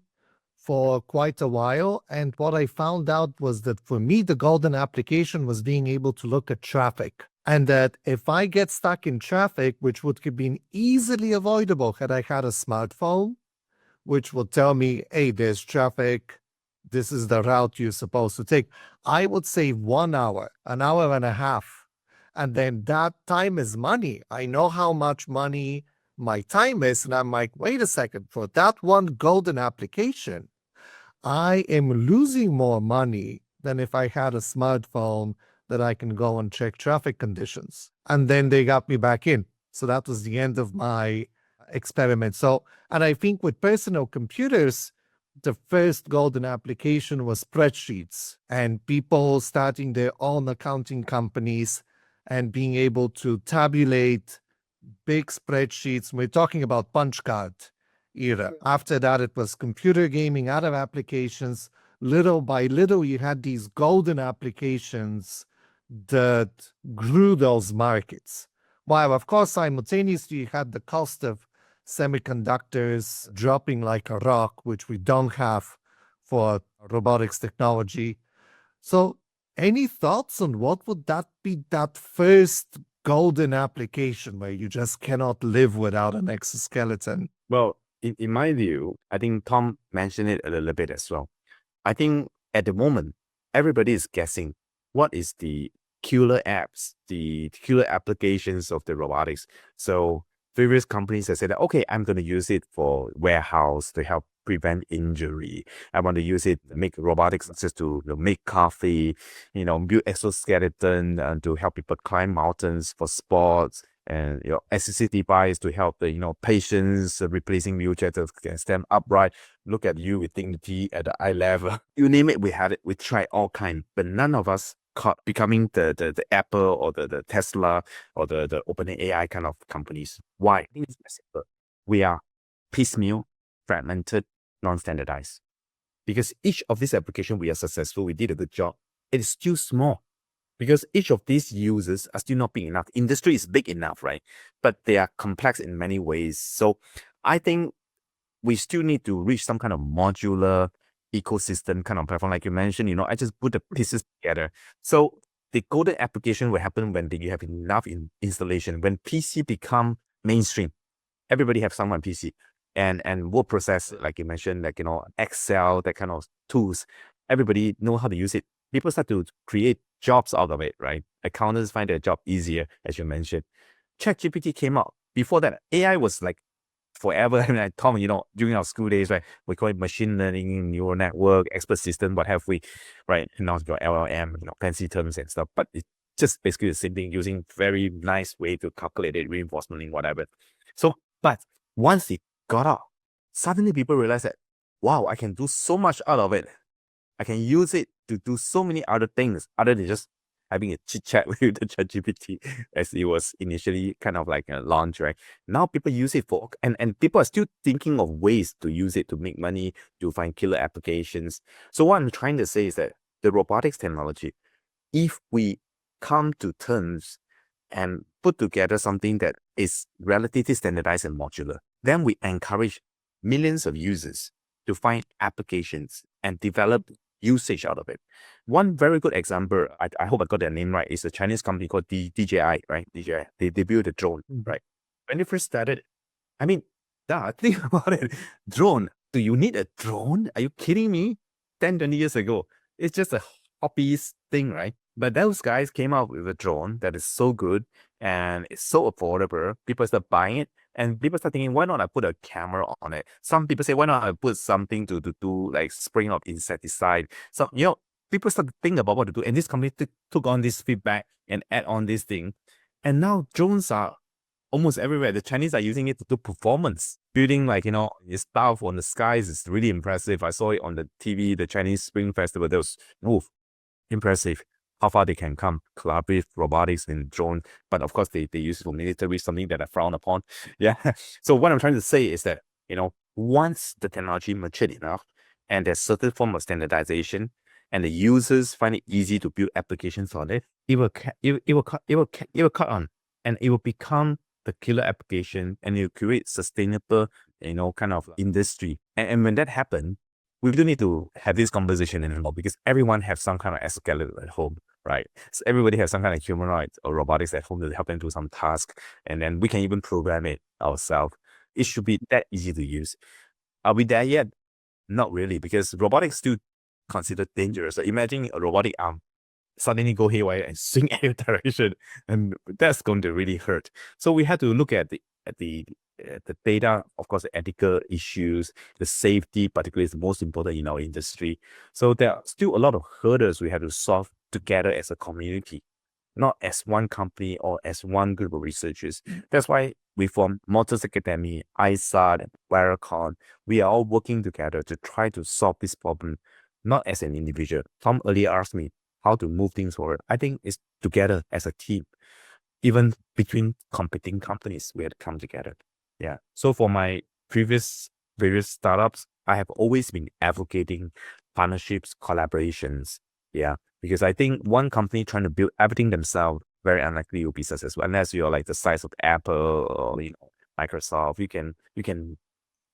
for quite a while. And what I found out was that for me, the golden application was being able to look at traffic. And that if I get stuck in traffic, which would have been easily avoidable had I had a smartphone, which will tell me, hey, there's traffic. This is the route you're supposed to take. I would save 1 hour, an hour and a half. And then that time is money. I know how much money my time is. And I'm like, wait a second, for that one golden application, I am losing more money than if I had a smartphone that I can go and check traffic conditions. And then they got me back in. So that was the end of my experiment. So, and I think with personal computers, the first golden application was spreadsheets and people starting their own accounting companies and being able to tabulate big spreadsheets. We're talking about punch card era. After that, it was computer gaming, other applications. Little by little, you had these golden applications that grew those markets. While, of course, simultaneously, you had the cost of semiconductors dropping like a rock, which we don't have for robotics technology. So any thoughts on what would that be, that first golden application where you just cannot live without an exoskeleton? Well, in my view, I think Tom mentioned it a little bit as well. I think at the moment, everybody is guessing what is the killer apps, the killer applications of the robotics. So various companies have said that, okay, I'm going to use it for warehouse to help prevent injury. I want to use it to make robotics just to make coffee, build exoskeleton to help people climb mountains for sports, and assistive device to help the patients replacing wheelchair to stand upright, look at you with dignity at the eye level. You name it, we had it. We tried all kind, but none of us caught becoming the Apple or the Tesla or the OpenAI kind of companies. Why? I think it's simple. We are piecemeal, fragmented, non-standardized. Because each of these applications we are successful, we did a good job. It is still small. Because each of these users are still not big enough. Industry is big enough, right? But they are complex in many ways. So I think we still need to reach some kind of modular ecosystem kind of platform. Like you mentioned, I just put the pieces together. So the golden application will happen when you have enough installation. When PC become mainstream, everybody have someone PC. And word process, like you mentioned, like, Excel, that kind of tools. Everybody know how to use it. People start to create jobs out of it, right? Accountants find their job easier, as you mentioned. ChatGPT came out. Before that, AI was like forever. I mean, like Tom, during our school days, right, we call it machine learning, neural network, expert system, what have we, right? And now it's got LLM, fancy terms and stuff, but it's just basically the same thing, using very nice way to calculate it, reinforcement learning, whatever. So, but once it got out, suddenly people realize that, wow, I can do so much out of it. I can use it to do so many other things other than just having a chit chat with the ChatGPT, as it was initially kind of like a launch, right? Now people use it for, and people are still thinking of ways to use it to make money, to find killer applications. So what I'm trying to say is that the robotics technology, if we come to terms and put together something that is relatively standardized and modular, then we encourage millions of users to find applications and develop usage out of it. One very good example, I hope I got their name right, is a Chinese company called DJI, right? DJI. They built a drone, right? When they first started, I mean, think about it. Drone. Do you need a drone? Are you kidding me? 10, 20 years ago. It's just a hobbyist thing, right? But those guys came out with a drone that is so good and it's so affordable. People start buying it. And people start thinking, why not I put a camera on it? Some people say, why not I put something to do like spraying of insecticide? So, people start to think about what to do. And this company took on this feedback and add on this thing. And now drones are almost everywhere. The Chinese are using it to do performance. Building stuff on the skies is really impressive. I saw it on the TV, the Chinese Spring Festival. That was, impressive. How far they can come, collaborative robotics and drone. But of course, they use it for military, something that I frown upon. Yeah. So what I'm trying to say is that, once the technology matured enough and there's certain form of standardization and the users find it easy to build applications on it, it will cut on and it will become the killer application and it will create sustainable, kind of industry. And when that happens, we don't need to have this conversation anymore because everyone has some kind of exoskeleton at home, right? So everybody has some kind of humanoid or robotics at home to help them do some task. And then we can even program it ourselves. It should be that easy to use. Are we there yet? Not really, because robotics still considered dangerous. So imagine a robotic arm suddenly go haywire and swing any direction, and that's going to really hurt. So we had to look at the data, of course, the ethical issues, the safety, particularly is the most important in our industry. So there are still a lot of hurdles we have to solve together as a community, not as one company or as one group of researchers. That's why we formed MotusAcademy, IISART, Wearable. We are all working together to try to solve this problem, not as an individual. Tom earlier asked me how to move things forward. I think it's together as a team. Even between competing companies, we had to come together. Yeah. So for my various startups, I have always been advocating partnerships, collaborations. Yeah. Because I think one company trying to build everything themselves, very unlikely will be successful unless you're like the size of Apple or Microsoft. You can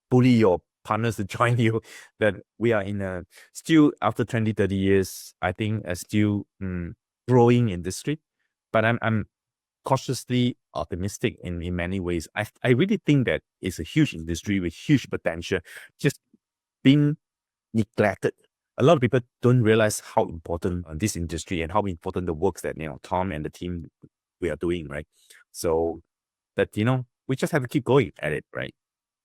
bully your partners to join you. That we are in a still after 20, 30 years, I think a still growing industry. But I'm cautiously optimistic in many ways. I really think that it's a huge industry with huge potential, just being neglected. A lot of people don't realize how important this industry and how important the works that Tom and the team we are doing, right? So that we just have to keep going at it, right?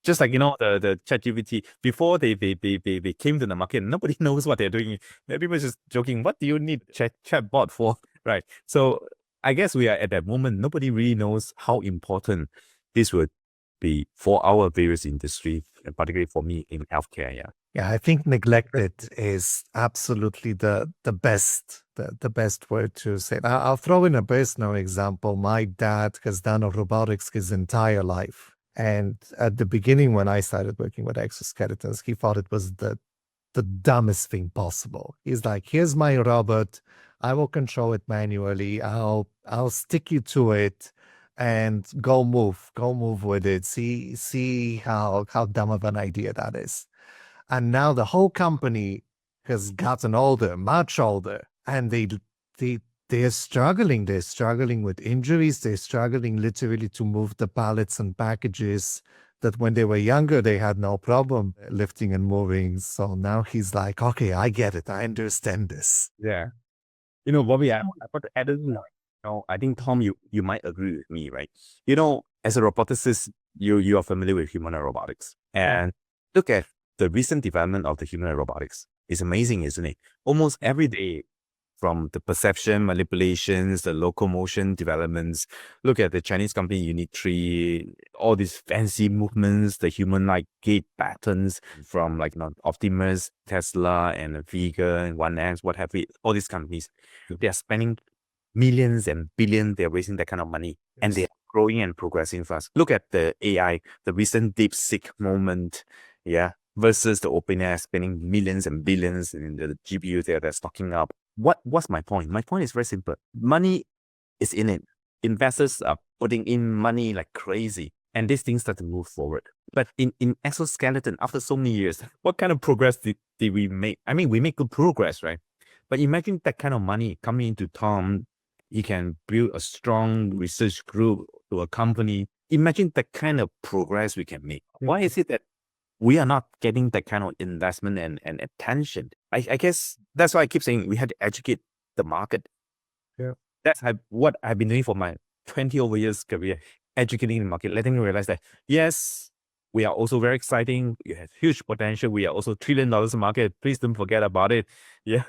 Just like the ChatGPT before they came to the market, nobody knows what they're doing. People just joking, what do you need chatbot for, right? So I guess we are at that moment. Nobody really knows how important this would be for our various industry, and particularly for me in healthcare. Yeah. Yeah, I think neglected is absolutely the best word to say. I'll throw in a personal example. My dad has done robotics his entire life. And at the beginning, when I started working with exoskeletons, he thought it was the dumbest thing possible. He's like, here's my robot. I will control it manually. I'll stick you to it and go move with it. See how dumb of an idea that is. And now the whole company has gotten older, much older, and they're struggling. They're struggling with injuries. They're struggling literally to move the pallets and packages that when they were younger, they had no problem lifting and moving. So now he's like, okay, I get it. I understand this. Yeah. Bobby, I got to add in, I think, Tom, you might agree with me, right? as a roboticist, you are familiar with humanoid robotics. And look at the recent development of the humanoid robotics. It's amazing, isn't it? Almost every day, from the perception, manipulations, the locomotion developments. Look at the Chinese company Unit 3, all these fancy movements, the human-like gait patterns from like Optimus, Tesla, and Vega, and 1X, what have you. All these companies, they are spending millions and billions. They're raising that kind of money, and they're growing and progressing fast. Look at the AI, the recent DeepSeek moment, versus the OpenAI spending millions and billions in the GPUs they're stocking up. What's my point? My point is very simple. Money is in it. Investors are putting in money like crazy, and these things start to move forward. But in Exoskeleton, after so many years, what kind of progress did we make? I mean, we make good progress, right? But imagine that kind of money coming into Tom. He can build a strong research group to a company. Imagine the kind of progress we can make. Why is it that we are not getting that kind of investment and attention? I guess that's why I keep saying we had to educate the market. Yeah. That's what I've been doing for my 20 over years career, educating the market, letting them realize that, yes, we are also very exciting. You have huge potential. We are also $1 trillion market. Please don't forget about it. Yeah.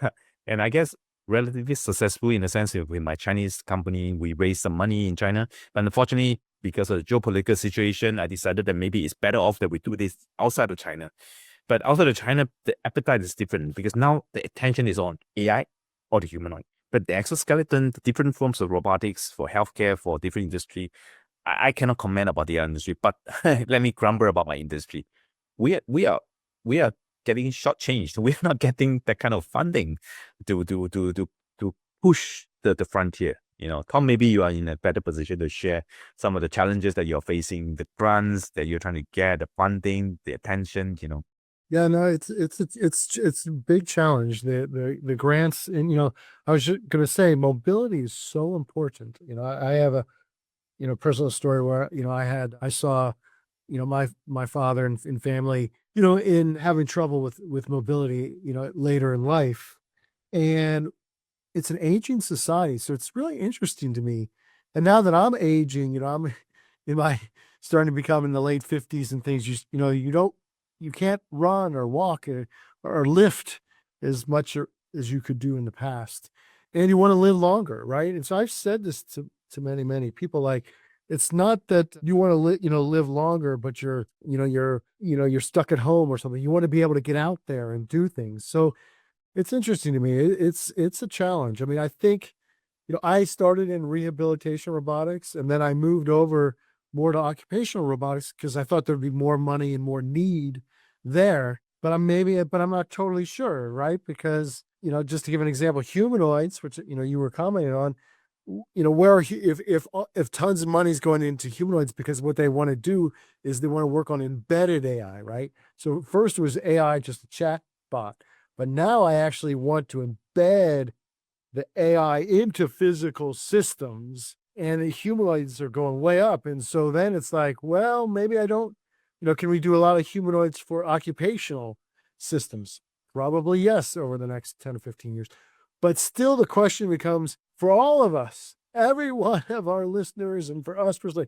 And I guess relatively successful in the sense of with my Chinese company, we raised some money in China. But unfortunately, because of the geopolitical situation, I decided that maybe it's better off that we do this outside of China. But outside of China, the appetite is different because now the attention is on AI or the humanoid. But the exoskeleton, the different forms of robotics for healthcare, for different industry, I cannot comment about the industry, but let me grumble about my industry. We are getting shortchanged. We're not getting that kind of funding to push the frontier. Tom, maybe you are in a better position to share some of the challenges that you're facing, the grants that you're trying to get, the funding, the attention. Yeah, no, it's a big challenge. The grants, and I was just gonna say mobility is so important. I have a personal story where I saw my father and family in having trouble with mobility later in life, and it's an aging society, so it's really interesting to me. And now that I'm aging, I'm in my starting to become in the late 50s and things. You can't run or walk or lift as much as you could do in the past, and you want to live longer, right? And so I've said this to many people, like, it's not that you want to live longer, but you're stuck at home or something. You want to be able to get out there and do things. So it's interesting to me. It's a challenge. I mean, I think, I started in rehabilitation robotics, and then I moved over more to occupational robotics because I thought there'd be more money and more need there. But I'm not totally sure, right? Because, just to give an example, humanoids, which, you were commenting on, if tons of money is going into humanoids, because what they want to do is they want to work on embedded AI, right? So first it was AI, just a chat bot. But now I actually want to embed the AI into physical systems, and the humanoids are going way up. And so then it's like, well, maybe I don't, can we do a lot of humanoids for occupational systems? Probably yes, over the next 10 or 15 years. But still the question becomes, for all of us, every one of our listeners, and for us personally,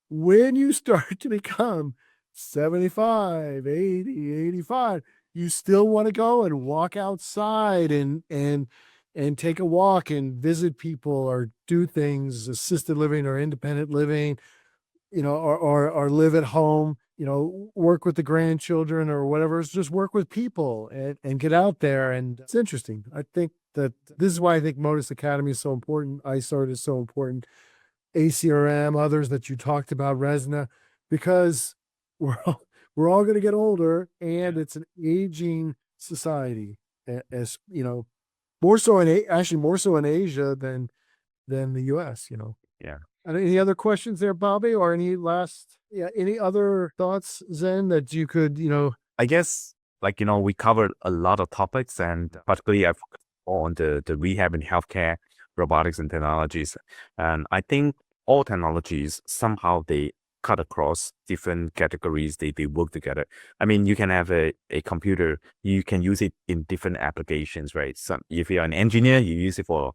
when you start to become 75, 80, 85, you still want to go and walk outside and take a walk and visit people or do things, assisted living or independent living, or live at home, work with the grandchildren or whatever. It's just work with people and get out there. And it's interesting. I think that this is why I think MotusAcademy is so important. IISART is so important. ACRM, others that you talked about, Resna, because we're all going to get older, and it's an aging society, as more so in Asia than the US. Yeah. And any other questions there, Bobby, or any other thoughts, Zen, that you could I guess, we covered a lot of topics, and particularly I focused on the rehab and healthcare, robotics and technologies. And I think all technologies, somehow they cut across different categories. They work together. I mean, you can have a computer, you can use it in different applications, right? So if you're an engineer, you use it for,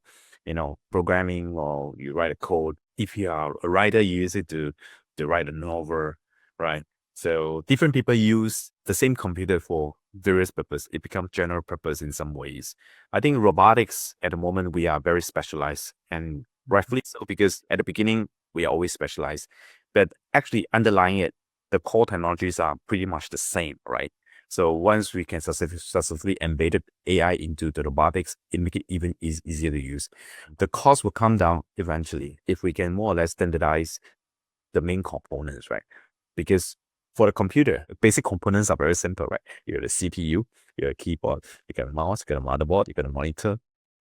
programming, or you write a code. If you are a writer, you use it to to write a novel, right? So different people use the same computer for various purposes. It becomes general purpose in some ways. I think robotics at the moment, we are very specialized, and rightfully so, because at the beginning, we are always specialized. But actually underlying it, the core technologies are pretty much the same, right? So once we can successfully embed AI into the robotics, it makes it even easier to use. The cost will come down eventually if we can more or less standardize the main components, right? Because for the computer, basic components are very simple, right? You got a CPU, you got a keyboard, you got a mouse, you got a motherboard, you got a monitor.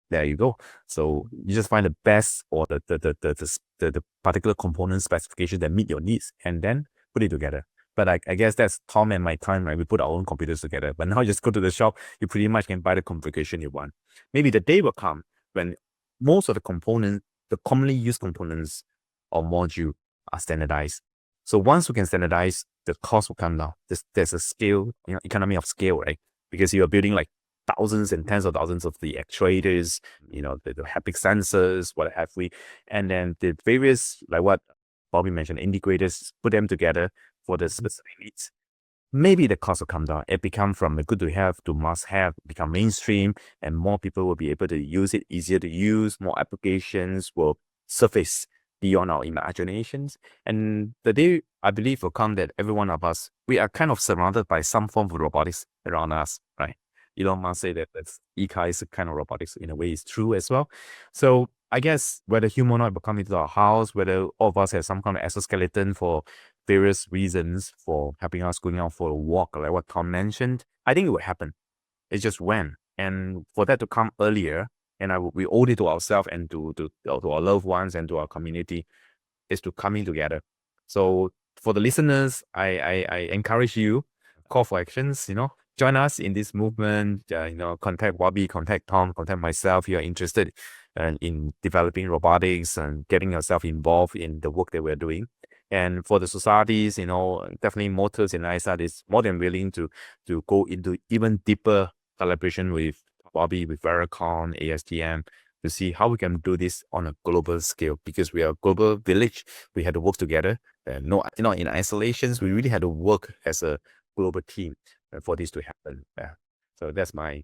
There you go. So you just find the best or the particular component specification that meet your needs, and then put it together. But I guess that's Tom and my time, right? We put our own computers together. But now you just go to the shop, you pretty much can buy the configuration you want. Maybe the day will come when most of the components, the commonly used components or module are standardized. So once we can standardize, the cost will come down. There's a scale, economy of scale, right? Because you're building like thousands and tens of thousands of the actuators, the haptic sensors, what have we, and then the various, like what Bobby mentioned, integrators, put them together for the specific needs. Maybe the cost will come down. It become from a good to have to must have, become mainstream, and more people will be able to use it, easier to use, more applications will surface beyond our imaginations. And the day, I believe, will come that every one of us, we are kind of surrounded by some form of robotics around us, right? Elon Musk say that ECA is a kind of robotics. In a way, it's true as well. So I guess whether humanoid will come into our house, whether all of us have some kind of exoskeleton for various reasons, for helping us going out for a walk, like what Tom mentioned, I think it will happen. It's just when. And for that to come earlier, and we owe it to ourselves and to our loved ones and to our community, is to coming together. So for the listeners, I encourage you, call for actions, join us in this movement, contact Bobby, contact Tom, contact myself if you're interested in developing robotics and getting yourself involved in the work that we're doing. And for the societies, definitely Motus and IISART is more than willing to go into even deeper collaboration with Bobby, with Veracon, ASTM, to see how we can do this on a global scale, because we are a global village. We had to work together. In isolations, we really had to work as a global team for this to happen. So that's my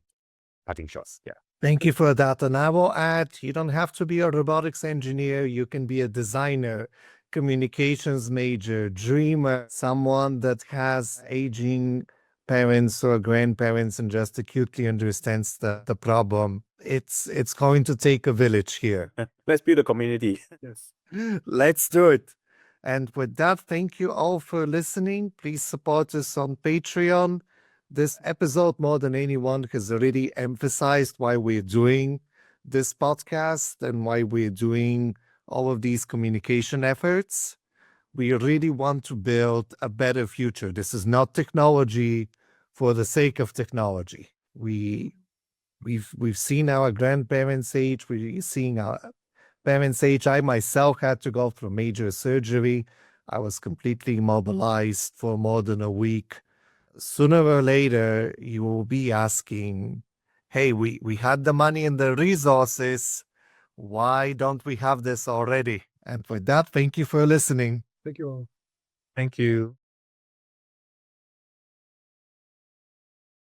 parting shots. Yeah. Thank you for that. And I will add, you don't have to be a robotics engineer. You can be a designer, communications major, dreamer, someone that has aging parents or grandparents and just acutely understands the problem. It's going to take a village here. Let's build a community. Yes. Let's do it. And with that, thank you all for listening. Please support us on Patreon. This episode, more than anyone, has already emphasized why we're doing this podcast and why we're doing all of these communication efforts. We really want to build a better future. This is not technology for the sake of technology. We've seen our grandparents' age. We've seen our parents' age. I myself had to go through major surgery. I was completely immobilized for more than a week. Sooner or later, you will be asking, hey, we had the money and the resources. Why don't we have this already? And with that, thank you for listening. Thank you all. Thank you.